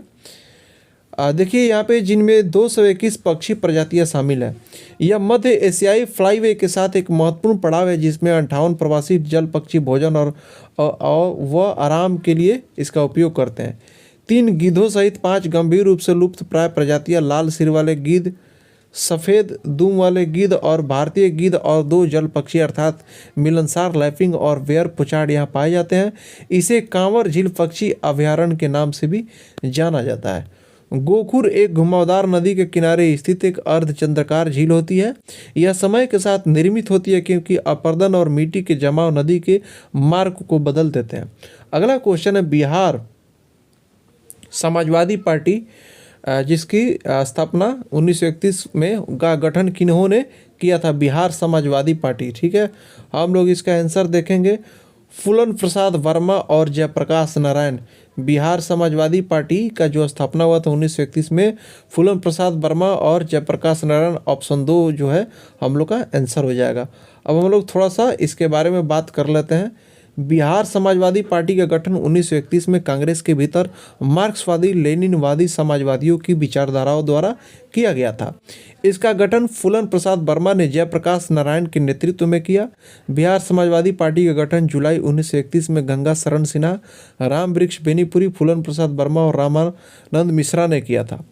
देखिए यहाँ पे, जिनमें 221 पक्षी प्रजातियां शामिल है। यह मध्य एशियाई फ्लाईवे के साथ एक महत्वपूर्ण पड़ाव है, जिसमें 58 प्रवासी जल पक्षी भोजन और वह आराम के लिए इसका उपयोग करते हैं। 3 गिद्धों सहित 5 गंभीर रूप से लुप्त प्राय प्रजातियां लाल सिर वाले गिद्ध, सफ़ेद दुम वाले गिद्ध और भारतीय गिद्ध और 2 जल पक्षी अर्थात मिलनसार लैपिंग और वेयर पुचाड़ यहाँ पाए जाते हैं। इसे कांवर झील पक्षी अभयारण्य के नाम से भी जाना जाता है। गोखुर एक घुमावदार नदी के किनारे स्थित एक अर्धचंद्राकार झील होती है। यह समय के साथ निर्मित होती है क्योंकि अपरदन और मिट्टी के जमाव नदी के मार्ग को बदल देते हैं। अगला क्वेश्चन है, बिहार समाजवादी पार्टी जिसकी स्थापना 1931 में का गठन किन्होंने किया था? बिहार समाजवादी पार्टी। ठीक है, हम लोग इसका आंसर देखेंगे। फूलन प्रसाद वर्मा और जयप्रकाश नारायण। बिहार समाजवादी पार्टी का जो स्थापना हुआ था 1931 में, फूलन प्रसाद वर्मा और जयप्रकाश नारायण। ऑप्शन 2 जो है हम लोग का आंसर हो जाएगा। अब हम लोग थोड़ा सा इसके बारे में बात कर लेते हैं। बिहार समाजवादी पार्टी का गठन 1931 में कांग्रेस के भीतर मार्क्सवादी लेनिनवादी समाजवादियों की विचारधाराओं द्वारा किया गया था। इसका गठन फूलन प्रसाद वर्मा ने जयप्रकाश नारायण के नेतृत्व में किया। बिहार समाजवादी पार्टी का गठन जुलाई 1931 में गंगा शरण सिन्हा, राम वृक्ष बेनीपुरी, फूलन प्रसाद वर्मा और रामानंद मिश्रा ने किया था।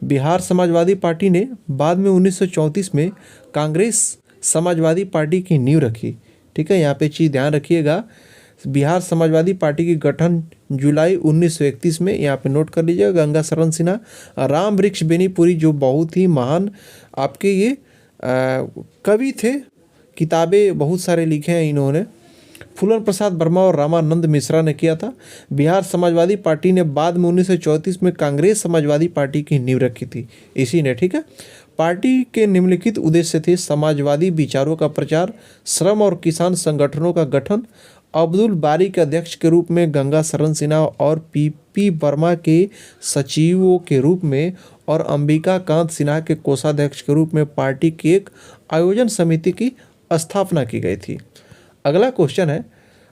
बिहार समाजवादी पार्टी ने बाद में 1934 में कांग्रेस समाजवादी पार्टी की नींव रखी। ठीक है, यहाँ पे चीज़ ध्यान रखिएगा। बिहार समाजवादी पार्टी की गठन जुलाई 1931 में, यहाँ पे नोट कर लीजिएगा। गंगा शरण सिन्हा, राम वृक्ष बेनीपुरी जो बहुत ही महान आपके ये कवि थे, किताबें बहुत सारे लिखे हैं इन्होंने। फूलन प्रसाद वर्मा और रामानंद मिश्रा ने किया था। बिहार समाजवादी पार्टी ने बाद में 1934 में कांग्रेस समाजवादी पार्टी की नींव रखी थी इसी ने। ठीक है, पार्टी के निम्नलिखित उद्देश्य थे: समाजवादी विचारों का प्रचार, श्रम और किसान संगठनों का गठन, अब्दुल बारी के अध्यक्ष के रूप में, गंगा शरण सिन्हा और पीपी वर्मा के सचिवों के रूप में और अंबिका कांत सिन्हा के कोषाध्यक्ष के रूप में पार्टी की एक आयोजन समिति की स्थापना की गई थी। अगला क्वेश्चन है,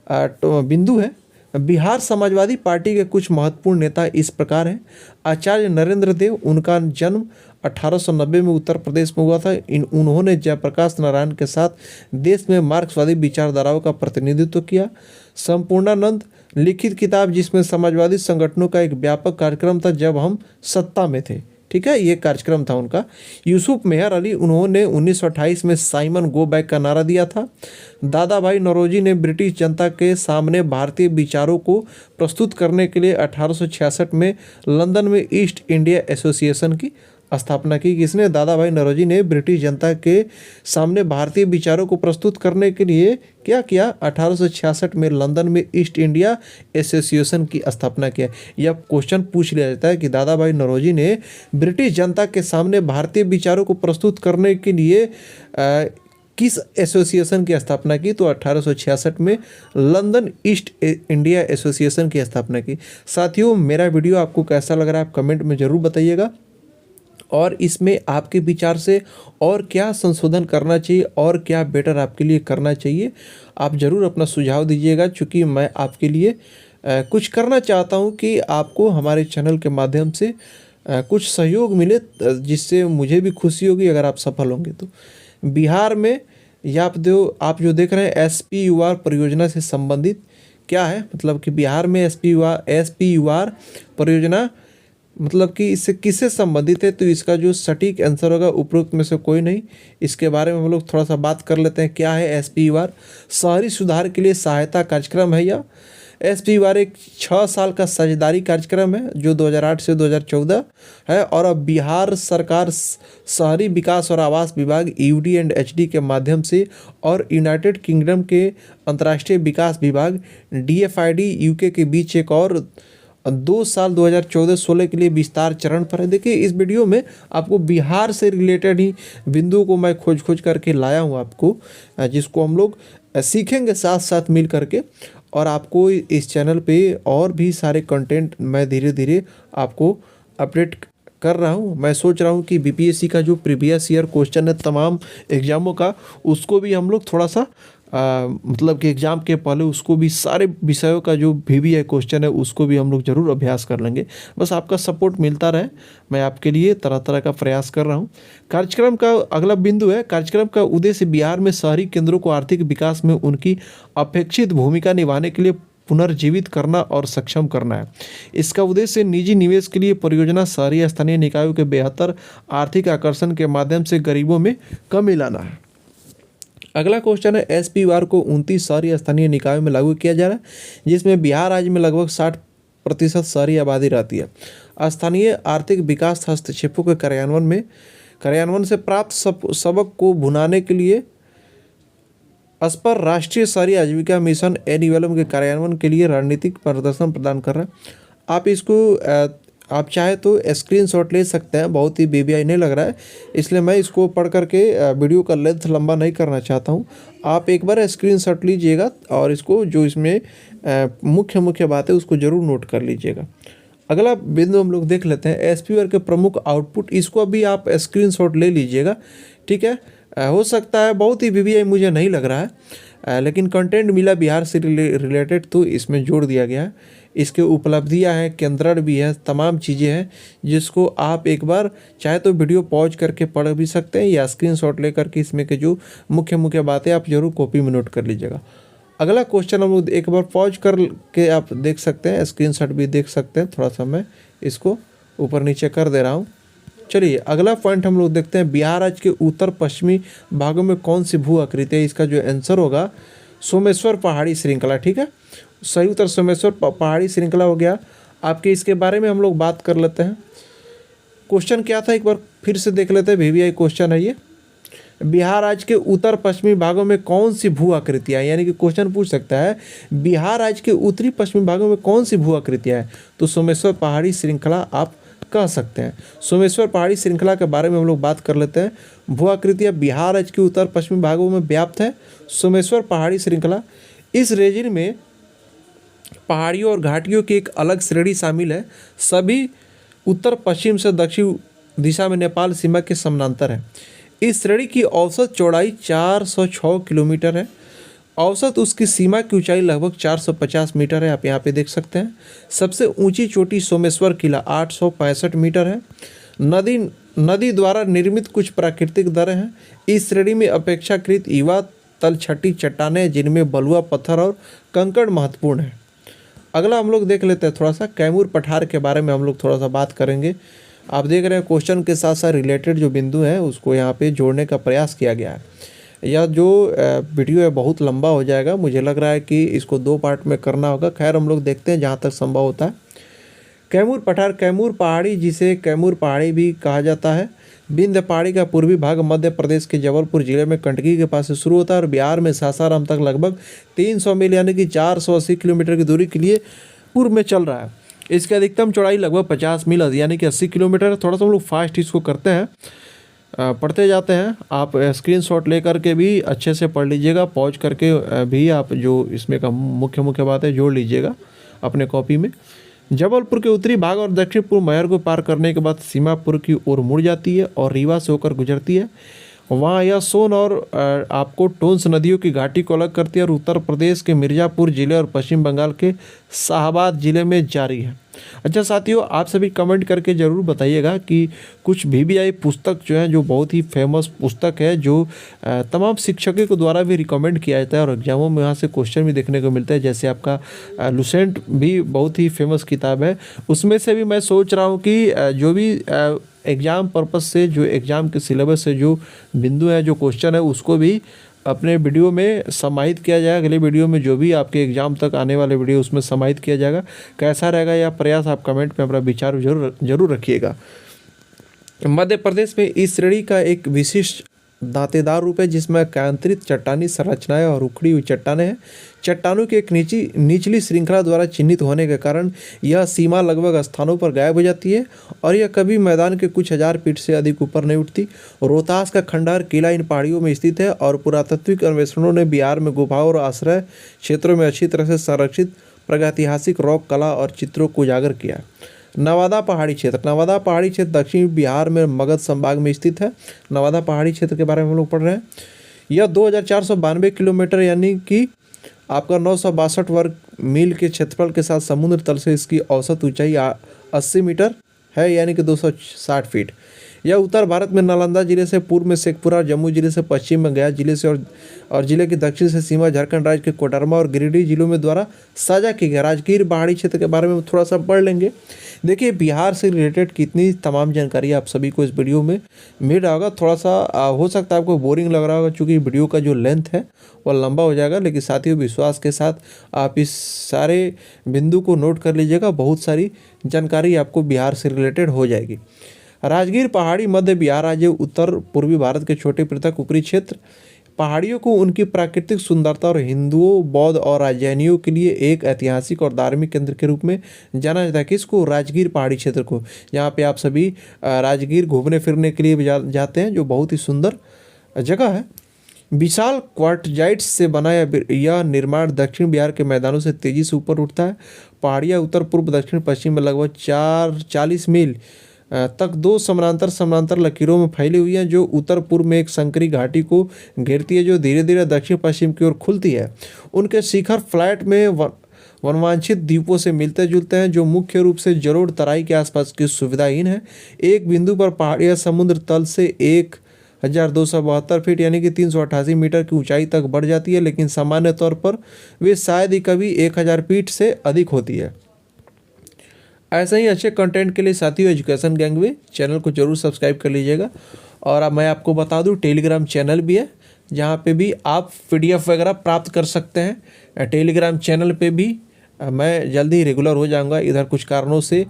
बिंदु है, बिहार समाजवादी पार्टी के कुछ महत्वपूर्ण नेता इस प्रकार हैं। आचार्य नरेंद्र देव, उनका जन्म 1890 में उत्तर प्रदेश में हुआ था। उन्होंने जयप्रकाश नारायण के साथ देश में मार्क्सवादी विचारधाराओं का प्रतिनिधित्व किया। संपूर्णानंद लिखित किताब जिसमें समाजवादी संगठनों का एक व्यापक कार्यक्रम था जब हम सत्ता में थे। ठीक है, ये कार्यक्रम था उनका। यूसुफ मेहर अली, उन्होंने 1928 में साइमन गो बैक का नारा दिया था। दादा भाई नौरोजी ने ब्रिटिश जनता के सामने भारतीय विचारों को प्रस्तुत करने के लिए 1866 में लंदन में ईस्ट इंडिया एसोसिएशन की स्थापना की। किसने? दादा भाई नौरोजी ने ब्रिटिश जनता के सामने भारतीय विचारों को प्रस्तुत करने के लिए क्या किया? 1866 में लंदन में ईस्ट इंडिया एसोसिएशन की स्थापना किया। यह क्वेश्चन पूछ लिया जाता है कि दादा भाई नौरोजी ने ब्रिटिश जनता के सामने भारतीय विचारों को प्रस्तुत करने के लिए किस एसोसिएशन की स्थापना की? तो 1866 में लंदन ईस्ट इंडिया एसोसिएशन की स्थापना की। साथियों, मेरा वीडियो आपको कैसा लग रहा है आप कमेंट में ज़रूर बताइएगा, और इसमें आपके विचार से और क्या संशोधन करना चाहिए और क्या बेटर आपके लिए करना चाहिए, आप ज़रूर अपना सुझाव दीजिएगा। चूँकि मैं आपके लिए कुछ करना चाहता हूं कि आपको हमारे चैनल के माध्यम से कुछ सहयोग मिले, जिससे मुझे भी खुशी होगी अगर आप सफल होंगे तो। बिहार में या आप जो देख रहे हैं SPUR परियोजना से संबंधित क्या है, मतलब कि बिहार में SPUR परियोजना मतलब कि इससे किससे संबंधित है, तो इसका जो सटीक आंसर होगा उपरोक्त में से कोई नहीं। इसके बारे में हम लोग थोड़ा सा बात कर लेते हैं। क्या है SPUR? शहरी सुधार के लिए सहायता कार्यक्रम है। यह SPUR एक 6 साल का साझेदारी कार्यक्रम है जो 2008 से 2014 है, और अब बिहार सरकार शहरी विकास और आवास विभाग UD एंड HD के माध्यम से और यूनाइटेड किंगडम के अंतर्राष्ट्रीय विकास विभाग DFID UK के बीच एक और 2 साल 2014-16 के लिए विस्तार चरण पर है। देखिए, इस वीडियो में आपको बिहार से रिलेटेड ही बिंदुओं को मैं खोज करके लाया हूँ आपको, जिसको हम लोग सीखेंगे साथ साथ मिल करके, और आपको इस चैनल पे और भी सारे कंटेंट मैं धीरे धीरे आपको अपडेट कर रहा हूँ। मैं सोच रहा हूँ कि BPSC का जो प्रीवियस ईयर क्वेश्चन है तमाम एग्जामों का, उसको भी हम लोग थोड़ा सा मतलब कि एग्ज़ाम के पहले उसको भी सारे विषयों का जो VBI क्वेश्चन है उसको भी हम लोग ज़रूर अभ्यास कर लेंगे। बस आपका सपोर्ट मिलता रहे, मैं आपके लिए तरह तरह का प्रयास कर रहा हूँ। कार्यक्रम का अगला बिंदु है, कार्यक्रम का उद्देश्य बिहार में शहरी केंद्रों को आर्थिक विकास में उनकी अपेक्षित भूमिका निभाने के लिए पुनर्जीवित करना और सक्षम करना है। इसका उद्देश्य निजी निवेश के लिए परियोजना, शहरी स्थानीय निकायों के बेहतर आर्थिक आकर्षण के माध्यम से गरीबों में कमी लाना है। अगला क्वेश्चन है, SPUR को 29 शहरी स्थानीय निकायों में लागू किया जा रहा है, जिसमें बिहार राज्य में लगभग 60% शहरी आबादी रहती है। स्थानीय आर्थिक विकास हस्तक्षेपों के कार्यान्वयन से प्राप्त सबक को भुनाने के लिए स्पर राष्ट्रीय शहरी आजीविका मिशन NULM के कार्यान्वयन के लिए रणनीतिक मार्गदर्शन प्रदान कर रहा है। आप इसको आप चाहे तो स्क्रीनशॉट ले सकते हैं, बहुत ही BBI नहीं लग रहा है, इसलिए मैं इसको पढ़ करके वीडियो का लेंथ लंबा नहीं करना चाहता हूं। आप एक बार स्क्रीनशॉट लीजिएगा और इसको जो इसमें मुख्य बात है उसको ज़रूर नोट कर लीजिएगा। अगला बिंदु हम लोग देख लेते हैं, SPUR के प्रमुख आउटपुट, इसको अभी आप स्क्रीनशॉट ले लीजिएगा। ठीक है, हो सकता है बहुत ही BBI मुझे नहीं लग रहा है, लेकिन कंटेंट मिला बिहार से रिलेटेड तो इसमें जोड़ दिया गया है। इसके उपलब्धियां हैं, केंद्रण भी है, तमाम चीज़ें हैं जिसको आप एक बार चाहे तो वीडियो पॉज करके पढ़ भी सकते हैं या स्क्रीनशॉट ले करके इसमें के जो मुख्य बातें आप जरूर कॉपी में नोट कर लीजिएगा। अगला क्वेश्चन हम लोग एक बार पॉज कर के आप देख सकते हैं, स्क्रीनशॉट भी देख सकते हैं। थोड़ा सा मैं इसको ऊपर नीचे कर दे रहा हूँ। चलिए, अगला पॉइंट हम लोग देखते हैं, बिहार राज्य के उत्तर पश्चिमी भागों में कौन सी भू आकृति है। इसका जो आंसर होगा सोमेश्वर पहाड़ी श्रृंखला। ठीक है, सही उत्तर सोमेश्वर पहाड़ी श्रृंखला हो गया। आपके इसके बारे में हम लोग बात कर लेते हैं। क्वेश्चन क्या था एक बार फिर से देख लेते हैं, BBI क्वेश्चन है ये। बिहार राज्य के उत्तर पश्चिमी भागों में कौन सी भू आकृतियाँ, यानी कि क्वेश्चन पूछ सकता है बिहार राज्य के उत्तरी पश्चिमी भागों में कौन सी भू आकृतियाँ हैं, तो सोमेश्वर पहाड़ी श्रृंखला आप कह सकते हैं। सोमेश्वर पहाड़ी श्रृंखला के बारे में हम लोग बात कर लेते हैं। भू आकृतियाँ बिहार राज्य के उत्तर पश्चिमी भागों में व्याप्त है सोमेश्वर पहाड़ी श्रृंखला। इस रेजिन में पहाड़ियों और घाटियों की एक अलग श्रेणी शामिल है। सभी उत्तर पश्चिम से दक्षिण दिशा में नेपाल सीमा के समानांतर है। इस श्रेणी की औसत चौड़ाई 406 किलोमीटर है। औसत उसकी सीमा की ऊंचाई लगभग 450 मीटर है, आप यहाँ पे देख सकते हैं। सबसे ऊंची चोटी सोमेश्वर किला 865 मीटर है। नदी द्वारा निर्मित कुछ प्राकृतिक दर्रे हैं। इस श्रेणी में अपेक्षाकृत युवा तलछटी चट्टानें जिनमें बलुआ पत्थर और कंकड़ महत्वपूर्ण है। अगला हम लोग देख लेते हैं थोड़ा सा कैमूर पठार के बारे में हम लोग थोड़ा सा बात करेंगे। आप देख रहे हैं क्वेश्चन के साथ साथ रिलेटेड जो बिंदु हैं उसको यहाँ पे जोड़ने का प्रयास किया गया है। यह जो वीडियो है बहुत लंबा हो जाएगा, मुझे लग रहा है कि इसको 2 पार्ट में करना होगा। खैर हम लोग देखते हैं जहाँ तक संभव होता है। कैमूर पठार, कैमूर पहाड़ी जिसे कैमूर पहाड़ी भी कहा जाता है, विंध्य पहाड़ी का पूर्वी भाग मध्य प्रदेश के जबलपुर जिले में कंटकी के पास से शुरू होता है और बिहार में सासाराम तक लगभग 300 मील यानी कि 480 किलोमीटर की दूरी के लिए पूर्व में चल रहा है। इसकी अधिकतम चौड़ाई लगभग 50 मील यानी कि 80 किलोमीटर। थोड़ा सा हम लोग फास्ट इसको करते हैं, पढ़ते जाते हैं। आप स्क्रीनशॉट लेकर के भी अच्छे से पढ़ लीजिएगा, पॉज करके भी आप जो इसमें का मुख्य बात है जोड़ लीजिएगा अपने कॉपी में। जबलपुर के उत्तरी भाग और दक्षिण पूर्व मैहर को पार करने के बाद सीमापुर की ओर मुड़ जाती है और रीवा से होकर गुजरती है। वहाँ यह सोन और आपको टोंस नदियों की घाटी को अलग करती है और उत्तर प्रदेश के मिर्ज़ापुर जिले और पश्चिम बंगाल के शाहबाद जिले में जारी है। अच्छा साथियों, आप सभी कमेंट करके ज़रूर बताइएगा कि कुछ VBI पुस्तक जो है, जो बहुत ही फेमस पुस्तक है, जो तमाम शिक्षकों के द्वारा भी रिकमेंड किया जाता है और एग्जामों में यहाँ से क्वेश्चन भी देखने को मिलता है। जैसे आपका लुसेंट भी बहुत ही फेमस किताब है, उसमें से भी मैं सोच रहा हूँ कि जो भी एग्ज़ाम पर्पस से, जो एग्ज़ाम के सिलेबस से जो बिंदु है, जो क्वेश्चन है, उसको भी अपने वीडियो में समाहित किया जाएगा। अगले वीडियो में जो भी आपके एग्ज़ाम तक आने वाले वीडियो उसमें समाहित किया जाएगा। कैसा रहेगा यह प्रयास, आप कमेंट में अपना विचार जरूर रखिएगा। मध्य प्रदेश में इस श्रेणी का एक विशिष्ट दांतेदार रूप है जिसमें केंद्रित चट्टानी संरचनाएं और उखड़ी हुई चट्टानें हैं। चट्टानों की एक निचली श्रृंखला द्वारा चिन्हित होने के कारण यह सीमा लगभग स्थानों पर गायब हो जाती है और यह कभी मैदान के कुछ हजार फीट से अधिक ऊपर नहीं उठती। रोहतास का खंडहर किला इन पहाड़ियों में स्थित है और पुरातात्विक अन्वेषणों ने बिहार में गुफाओं और आश्रय क्षेत्रों में अच्छी तरह से संरक्षित प्रागैतिहासिक रॉक कला और चित्रों को उजागर किया। नवादा पहाड़ी क्षेत्र, नवादा पहाड़ी क्षेत्र दक्षिण बिहार में मगध संभाग में स्थित है। नवादा पहाड़ी क्षेत्र के बारे में हम लोग पढ़ रहे हैं। यह 2492 किलोमीटर यानी कि आपका 962 वर्ग मील के क्षेत्रफल के साथ समुद्र तल से इसकी औसत ऊंचाई 80 मीटर है यानी कि 260 फीट। यह उत्तर भारत में नालंदा जिले से पूर्व में शेखपुरा, जम्मू जिले से पश्चिम में गया जिले से और जिले के दक्षिण से सीमा झारखंड राज्य के कोडरमा और गिरिडीह जिलों में द्वारा साझा की गई। राजगीर पहाड़ी क्षेत्र के बारे में थोड़ा सा पढ़ लेंगे। देखिए बिहार से रिलेटेड कितनी तमाम जानकारी आप सभी को इस वीडियो में मिल रहा होगा। थोड़ा सा हो सकता है आपको बोरिंग लग रहा होगा क्योंकि वीडियो का जो लेंथ है वह लंबा हो जाएगा, लेकिन साथियों विश्वास के साथ आप इस सारे बिंदु को नोट कर लीजिएगा। बहुत सारी जानकारी आपको बिहार से रिलेटेड हो जाएगी। राजगीर पहाड़ी मध्य बिहार राज्य उत्तर पूर्वी भारत के छोटे पृथक ऊपरी क्षेत्र। पहाड़ियों को उनकी प्राकृतिक सुंदरता और हिंदुओं, बौद्ध और राजैनियों के लिए एक ऐतिहासिक और धार्मिक केंद्र के रूप में जाना जाता है। किसको? राजगीर पहाड़ी क्षेत्र को, जहाँ पे आप सभी राजगीर घूमने फिरने के लिए जाते हैं, जो बहुत ही सुंदर जगह है। विशाल क्वार्टजाइट्स से बना यह निर्माण दक्षिण बिहार के मैदानों से तेजी से ऊपर उठता है। पहाड़ियाँ उत्तर पूर्व दक्षिण पश्चिम में लगभग 40 मील तक 2 समानांतर लकीरों में फैली हुई हैं, जो उत्तर पूर्व में एक संकरी घाटी को घेरती है जो धीरे धीरे दक्षिण पश्चिम की ओर खुलती है। उनके शिखर फ्लैट में वनवांछित द्वीपों से मिलते जुलते हैं जो मुख्य रूप से जलोढ़ तराई के आसपास की सुविधाहीन है। एक बिंदु पर पहाड़ियाँ समुद्र तल से 1272 फीट यानी कि 388 मीटर की ऊंचाई तक बढ़ जाती है, लेकिन सामान्य तौर पर वे शायद ही कभी 1000 फीट से अधिक होती है। ऐसे ही अच्छे कंटेंट के लिए साथियों एजुकेशन गैंगवे चैनल को जरूर सब्सक्राइब कर लीजिएगा। और अब मैं आपको बता दूं टेलीग्राम चैनल भी है जहां पे भी आप PDF वगैरह प्राप्त कर सकते हैं। टेलीग्राम चैनल पे भी मैं जल्दी ही रेगुलर हो जाऊंगा। इधर कुछ कारणों से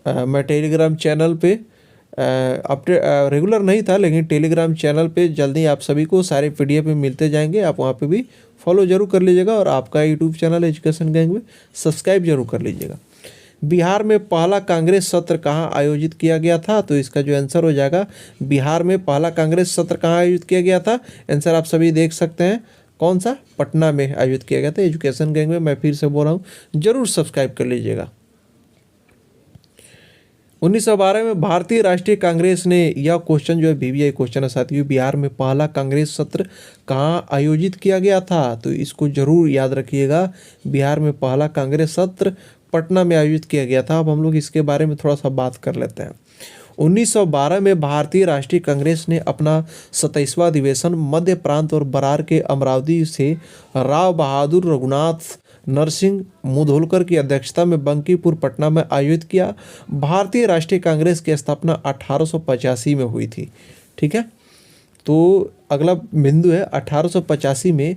मैं टेलीग्राम चैनल पे अपडेट रेगुलर नहीं था, लेकिन टेलीग्राम चैनल पे जल्दी आप सभी को सारे PDF में मिलते जाएंगे। आप वहाँ पे भी फॉलो जरूर कर लीजिएगा और आपका YouTube channel education gangway subscribe जरूर कर लीजिएगा। बिहार में पहला कांग्रेस सत्र कहाँ आयोजित किया गया था? तो इसका जो आंसर हो जाएगा, बिहार में पहला कांग्रेस सत्र कहाँ आयोजित किया गया था? आंसर आप सभी देख सकते हैं। कौन सा? पटना में आयोजित किया गया था। एजुकेशन गैंग में मैं फिर से बोल रहा हूँ, जरूर सब्सक्राइब कर लीजिएगा। 1912 में भारतीय राष्ट्रीय कांग्रेस ने, यह क्वेश्चन जो है VBI क्वेश्चन है साथियों, बिहार में पहला कांग्रेस सत्र कहाँ आयोजित किया गया था? तो इसको जरूर याद रखिएगा। बिहार में पहला कांग्रेस सत्र पटना में आयोजित किया गया था। अब हम लोग इसके बारे में थोड़ा सा बात कर लेते हैं। 1912 में भारतीय राष्ट्रीय कांग्रेस ने अपना 27वां अधिवेशन मध्य प्रांत और बरार के अमरावती से राव बहादुर रघुनाथ नरसिंह मुधोलकर की अध्यक्षता में बंकीपुर पटना में आयोजित किया। भारतीय राष्ट्रीय कांग्रेस की स्थापना 1885 में हुई थी। ठीक है, तो अगला बिंदु है 1885 में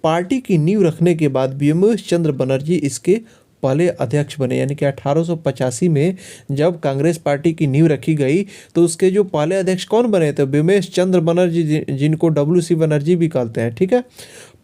पार्टी की नींव रखने के बाद बीएमएस चंद्र बनर्जी इसके पहले अध्यक्ष बने। यानी कि 1885 में जब कांग्रेस पार्टी की नींव रखी गई तो उसके जो पहले अध्यक्ष कौन बने थे? बीएमएस चंद्र बनर्जी, जिनको डब्ल्यू.सी. बनर्जी भी कहते हैं। ठीक है,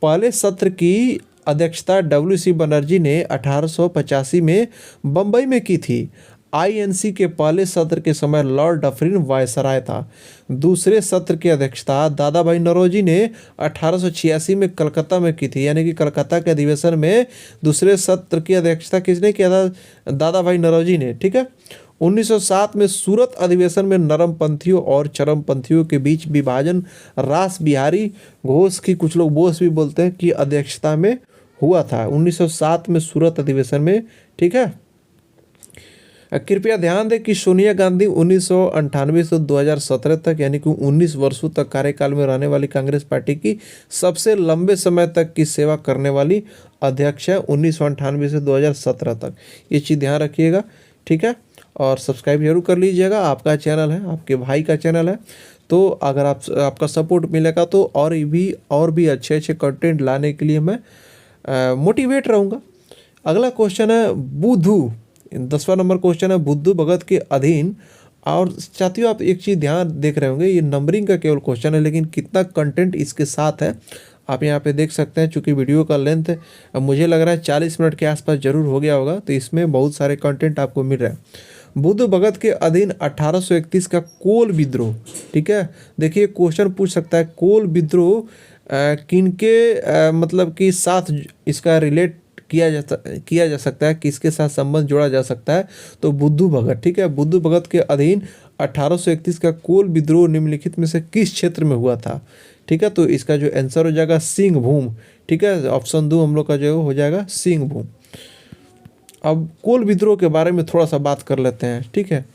पहले सत्र की अध्यक्षता डब्ल्यू.सी. बनर्जी ने 1885 में बम्बई में की थी। आईएनसी के पहले सत्र के समय लॉर्ड डफरिन वायसराय था। दूसरे सत्र की अध्यक्षता दादा भाई नौरोजी ने 1886 में कलकत्ता में की थी। यानी कि कलकत्ता के अधिवेशन में दूसरे सत्र की अध्यक्षता किसने किया था? दादा भाई नौरोजी ने। ठीक है, 1907 में सूरत अधिवेशन में नरमपंथियों और चरमपंथियों के बीच विभाजन रास बिहारी घोष की, कुछ लोग बोस भी बोलते हैं, की अध्यक्षता में हुआ था 1907 में सूरत अधिवेशन में। ठीक है, कृपया ध्यान दें कि सोनिया गांधी 1998 से 2017 तक यानी कि 19 वर्षों तक कार्यकाल में रहने वाली कांग्रेस पार्टी की सबसे लंबे समय तक की सेवा करने वाली अध्यक्ष है, 1998 से 2017 तक। ये चीज़ ध्यान रखिएगा। ठीक है, और सब्सक्राइब जरूर कर लीजिएगा। आपका चैनल है, आपके भाई का चैनल है, तो अगर आपका सपोर्ट मिलेगा तो और भी अच्छे अच्छे कंटेंट लाने के लिए मैं मोटिवेट रहूँगा। अगला क्वेश्चन है बुद्धू, 10वां नंबर क्वेश्चन है बुद्धू भगत के अधीन। और साथियों आप एक चीज़ ध्यान देख रहे होंगे, ये नंबरिंग का केवल क्वेश्चन है, लेकिन कितना कंटेंट इसके साथ है आप यहाँ पे देख सकते हैं। चूँकि वीडियो का लेंथ मुझे लग रहा है 40 मिनट के आसपास जरूर हो गया होगा, तो इसमें बहुत सारे कंटेंट आपको मिल रहा है। बुद्धू भगत के अधीन 1831 का कोल विद्रोह। ठीक है, देखिए क्वेश्चन पूछ सकता है कोल विद्रोह किनके मतलब कि साथ इसका रिलेट किया जा सकता है, किसके साथ संबंध जोड़ा जा सकता है? तो बुद्धू भगत। ठीक है, बुद्धू भगत के अधीन 1831 का कोल विद्रोह निम्नलिखित में से किस क्षेत्र में हुआ था? ठीक है, तो इसका जो आंसर हो जाएगा सिंहभूम। ठीक है, ऑप्शन 2 हम लोग का जो हो जाएगा सिंहभूम। अब कोल विद्रोह के बारे में थोड़ा सा बात कर लेते हैं। ठीक है,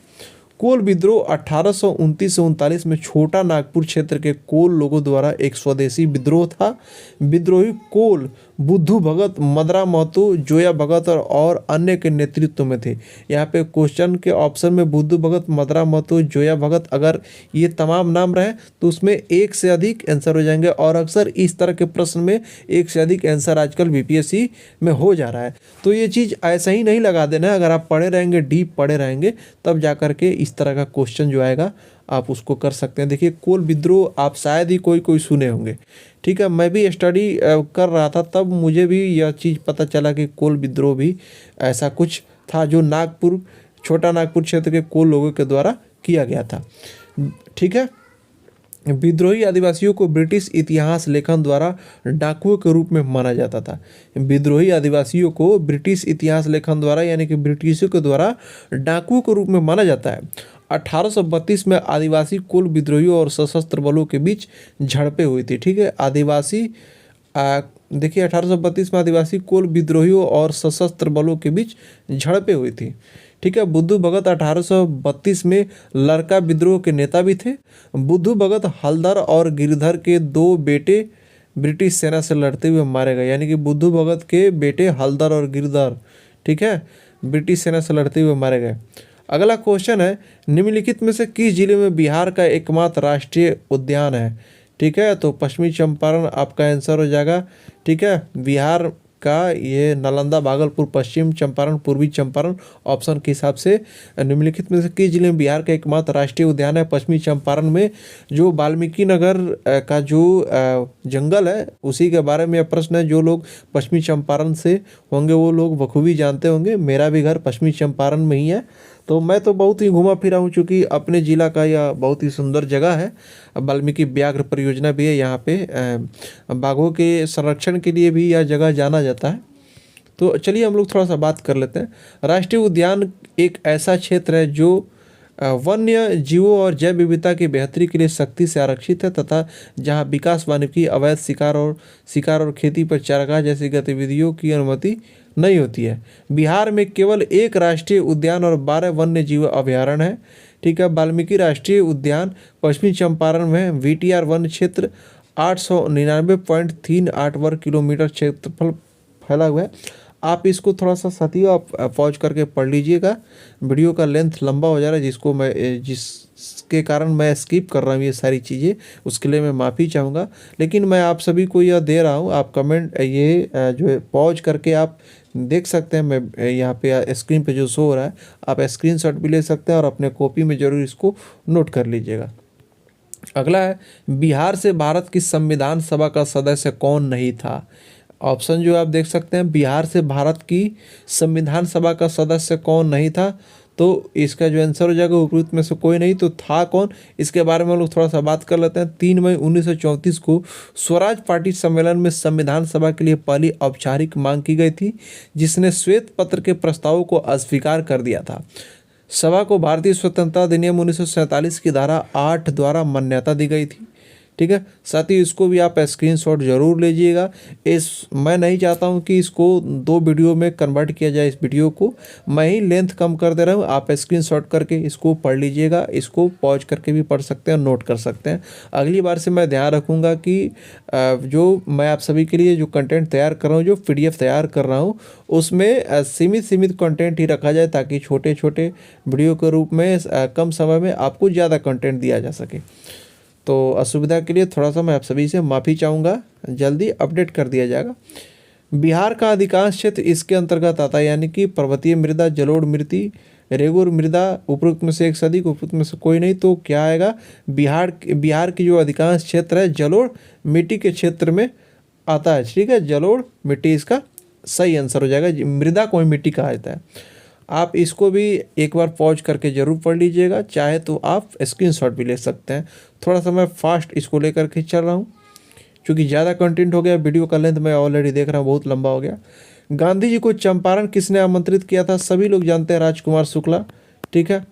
कोल विद्रोह 1829 से 39 में छोटा नागपुर क्षेत्र के कोल लोगों द्वारा एक स्वदेशी विद्रोह था। विद्रोही कोल बुद्धू भगत, मदरा महतो, जोया भगत और अन्य के नेतृत्व में थे। यहाँ पे क्वेश्चन के ऑप्शन में बुद्धू भगत, मदरा महतो, जोया भगत, अगर ये तमाम नाम रहे तो उसमें एक से अधिक आंसर हो जाएंगे। और अक्सर इस तरह के प्रश्न में एक से अधिक आंसर आजकल बीपीएससी में हो जा रहा है, तो ये चीज़ ऐसा ही नहीं लगा देना है। अगर आप पढ़े रहेंगे, डीप पढ़े रहेंगे, तब जा करके इस तरह का क्वेश्चन जो आएगा आप उसको कर सकते हैं। देखिए कोल विद्रोह आप शायद ही कोई सुने होंगे। ठीक है, मैं भी स्टडी कर रहा था, तब मुझे भी यह चीज़ पता चला कि कोल विद्रोह भी ऐसा कुछ था जो नागपुर, छोटा नागपुर क्षेत्र के कोल लोगों के द्वारा किया गया था। ठीक है, विद्रोही आदिवासियों को ब्रिटिश इतिहास लेखन द्वारा डाकुओं के रूप में माना जाता था। विद्रोही आदिवासियों को ब्रिटिश इतिहास लेखन द्वारा यानी कि ब्रिटिशों के द्वारा डाकुओं के रूप में माना जाता है। 1832 में आदिवासी कुल विद्रोहियों और सशस्त्र बलों के बीच झड़पें हुई थी। ठीक है, देखिए 1832 में आदिवासी कुल विद्रोहियों और सशस्त्र बलों के बीच झड़पें हुई थी। ठीक है, बुद्धू भगत 1832 में लड़का विद्रोह के नेता भी थे। बुद्धू भगत हलधर और गिरधर के 2 बेटे ब्रिटिश सेना से लड़ते हुए मारे गए। यानी कि बुद्धू भगत के बेटे हलधर और गिरधर, ठीक है, ब्रिटिश सेना से लड़ते हुए मारे गए। अगला क्वेश्चन है निम्नलिखित में से किस जिले में बिहार का एकमात्र राष्ट्रीय उद्यान है? ठीक है, तो पश्चिमी चंपारण आपका आंसर हो जाएगा। ठीक है, बिहार का ये नालंदा, भागलपुर, पश्चिम चंपारण, पूर्वी चंपारण ऑप्शन के हिसाब से निम्नलिखित में से किस जिले में बिहार का एकमात्र राष्ट्रीय उद्यान है? पश्चिमी चंपारण में जो वाल्मीकि नगर का जो जंगल है उसी के बारे में यह प्रश्न है। जो लोग पश्चिमी चंपारण से होंगे वो लोग बखूबी जानते होंगे। मेरा भी घर पश्चिमी चंपारण में ही है, तो मैं तो बहुत ही घुमा फिरा हूँ, चूँकि अपने ज़िला का यह बहुत ही सुंदर जगह है। वाल्मीकि व्याघ्र परियोजना भी है यहाँ पे, बाघों के संरक्षण के लिए भी यह जगह जाना जाता है। तो चलिए हम लोग थोड़ा सा बात कर लेते हैं। राष्ट्रीय उद्यान एक ऐसा क्षेत्र है जो वन्य जीवों और जैव विविधता की बेहतरी के लिए सख्ती से आरक्षित है तथा जहाँ विकास, वानिकी, अवैध शिकार और खेती पर चारागाह जैसी गतिविधियों की अनुमति नहीं होती है। बिहार में केवल एक राष्ट्रीय उद्यान और 12 वन्य जीव अभयारण्य है। ठीक है, वाल्मीकि राष्ट्रीय उद्यान पश्चिमी चंपारण में वीटीआर वन क्षेत्र 899.38 वर्ग किलोमीटर क्षेत्रफल फैला हुआ है। आप इसको थोड़ा सा साथियों आप पॉज करके पढ़ लीजिएगा। वीडियो का लेंथ लंबा हो जा रहा है जिसके कारण मैं स्किप कर रहा हूँ ये सारी चीज़ें, उसके लिए मैं माफ़ी चाहूँगा। लेकिन मैं आप सभी को यह दे रहा हूँ, आप कमेंट ये जो है पॉज करके आप देख सकते हैं। मैं यहाँ पे स्क्रीन पे जो शो हो रहा है, आप स्क्रीनशॉट भी ले सकते हैं और अपने कॉपी में ज़रूर इसको नोट कर लीजिएगा। अगला है, बिहार से भारत की संविधान सभा का सदस्य कौन नहीं था। ऑप्शन जो आप देख सकते हैं, बिहार से भारत की संविधान सभा का सदस्य कौन नहीं था, तो इसका जो आंसर हो जाएगा उपरोक्त में से कोई नहीं, तो था कौन, इसके बारे में हम लोग थोड़ा सा बात कर लेते हैं। 3 मई 1934 को स्वराज पार्टी सम्मेलन में संविधान सभा के लिए पहली औपचारिक मांग की गई थी, जिसने श्वेत पत्र के प्रस्तावों को अस्वीकार कर दिया था। सभा को भारतीय स्वतंत्रता अधिनियम 1947 की धारा 8 द्वारा मान्यता दी गई थी। ठीक है, साथ ही इसको भी आप स्क्रीनशॉट जरूर लीजिएगा। मैं नहीं चाहता हूं कि इसको 2 वीडियो में कन्वर्ट किया जाए। इस वीडियो को मैं ही लेंथ कम कर दे रहा हूं, आप स्क्रीनशॉट करके इसको पढ़ लीजिएगा। इसको पॉज करके भी पढ़ सकते हैं, नोट कर सकते हैं। अगली बार से मैं ध्यान रखूँगा कि जो मैं आप सभी के लिए जो कंटेंट तैयार कर रहा हूँ, जो PDF तैयार कर रहा हूँ, उसमें सीमित कंटेंट ही रखा जाए, ताकि छोटे छोटे वीडियो के रूप में कम समय में आपको ज़्यादा कंटेंट दिया जा सके। तो असुविधा के लिए थोड़ा सा मैं आप सभी से माफ़ी चाहूँगा, जल्दी अपडेट कर दिया जाएगा। बिहार का अधिकांश क्षेत्र इसके अंतर्गत आता है, यानी कि पर्वतीय मृदा, जलोढ़ मृति, रेगुर मृदा, उपरोक्त में से एक से अधिक, उपरोक्त में से कोई नहीं, तो क्या आएगा, बिहार की जो अधिकांश क्षेत्र है जलोढ़ मिट्टी के क्षेत्र में आता है। ठीक है, जलोढ़ मिट्टी इसका सही आंसर हो जाएगा। मृदा कोई मिट्टी कहा जाता है। आप इसको भी एक बार पॉज करके ज़रूर पढ़ लीजिएगा, चाहे तो आप स्क्रीनशॉट भी ले सकते हैं। थोड़ा सा मैं फास्ट इसको लेकर के चल रहा हूँ, क्योंकि ज़्यादा कंटेंट हो गया। वीडियो का लेंथ मैं ऑलरेडी देख रहा हूँ बहुत लंबा हो गया। गांधी जी को चंपारण किसने आमंत्रित किया था, सभी लोग जानते हैं, राजकुमार शुक्ला। ठीक है,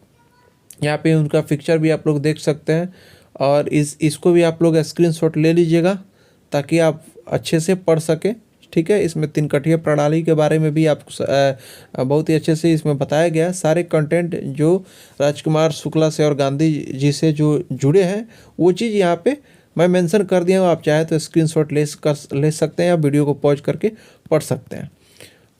यहाँ पे उनका पिक्चर भी आप लोग देख सकते हैं, और इसको भी आप लोग स्क्रीनशॉट ले लीजिएगा ताकि आप अच्छे से पढ़ सकें। ठीक है, इसमें 3 कठीय प्रणाली के बारे में भी आपको बहुत ही अच्छे से इसमें बताया गया है। सारे कंटेंट जो राजकुमार शुक्ला से और गांधी जी से जो जुड़े हैं, वो चीज़ यहाँ पे मैं मेंशन कर दिया हूँ। आप चाहे तो स्क्रीनशॉट ले सकते हैं या वीडियो को पॉज करके पढ़ सकते हैं।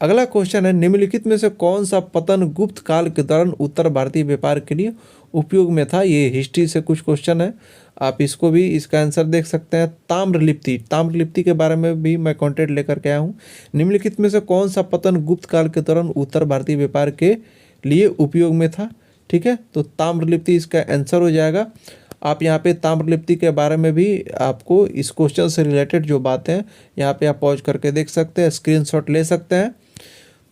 अगला क्वेश्चन है, निम्नलिखित में से कौन सा पतन गुप्त काल के दौरान उत्तर भारतीय व्यापार के लिए उपयोग में था। ये हिस्ट्री से कुछ क्वेश्चन है, आप इसको भी इसका आंसर देख सकते हैं। ताम्रलिप्ति के बारे में भी मैं कंटेंट लेकर के आया हूँ। निम्नलिखित में से कौन सा पतन गुप्त काल के दौरान उत्तर भारतीय व्यापार के लिए उपयोग में था। ठीक है, तो ताम्रलिप्ति इसका आंसर हो जाएगा। आप यहाँ पे ताम्रलिप्ति के बारे में भी आपको इस क्वेश्चन से रिलेटेड जो बातें हैं यहाँ पे आप पॉज करके देख सकते हैं, स्क्रीनशॉट ले सकते हैं।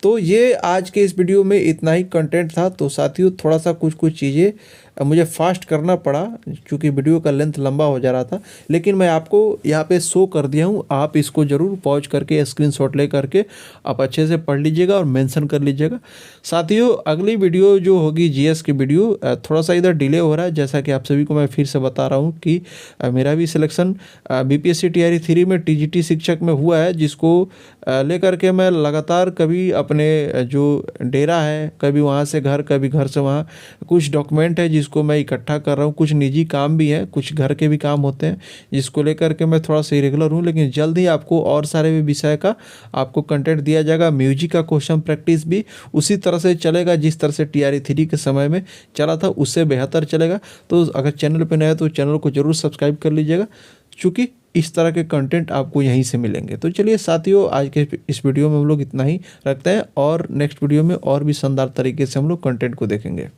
तो ये आज के इस वीडियो में इतना ही कंटेंट था। तो साथियों, थोड़ा सा कुछ चीज़ें मुझे फास्ट करना पड़ा क्योंकि वीडियो का लेंथ लंबा हो जा रहा था, लेकिन मैं आपको यहाँ पे शो कर दिया हूँ। आप इसको ज़रूर पॉज करके स्क्रीनशॉट ले करके आप अच्छे से पढ़ लीजिएगा और मेंशन कर लीजिएगा। साथियों, अगली वीडियो जो होगी GS की वीडियो, थोड़ा सा इधर डिले हो रहा है, जैसा कि आप सभी को मैं फिर से बता रहा हूँ कि मेरा भी सिलेक्शन BPSC TRE 3 में TGT शिक्षक में हुआ है, जिसको लेकर के मैं लगातार कभी अपने जो डेरा है, कभी वहाँ से घर, कभी घर से वहाँ, कुछ डॉक्यूमेंट है जिसको मैं इकट्ठा कर रहा हूँ, कुछ निजी काम भी है, कुछ घर के भी काम होते हैं, जिसको लेकर के मैं थोड़ा सा इरेगुलर हूँ। लेकिन जल्द ही आपको और सारे भी विषय का आपको कंटेंट दिया जाएगा। म्यूजिक का क्वेश्चन प्रैक्टिस भी उसी तरह से चलेगा जिस तरह से TRE 3 के समय में चला था, उससे बेहतर चलेगा। तो अगर चैनल पर नया है तो चैनल को जरूर सब्सक्राइब कर लीजिएगा, चूँकि इस तरह के कंटेंट आपको यहीं से मिलेंगे। तो चलिए साथियों, आज के इस वीडियो में हम लोग इतना ही रखते हैं, और नेक्स्ट वीडियो में और भी शानदार तरीके से हम लोग कंटेंट को देखेंगे।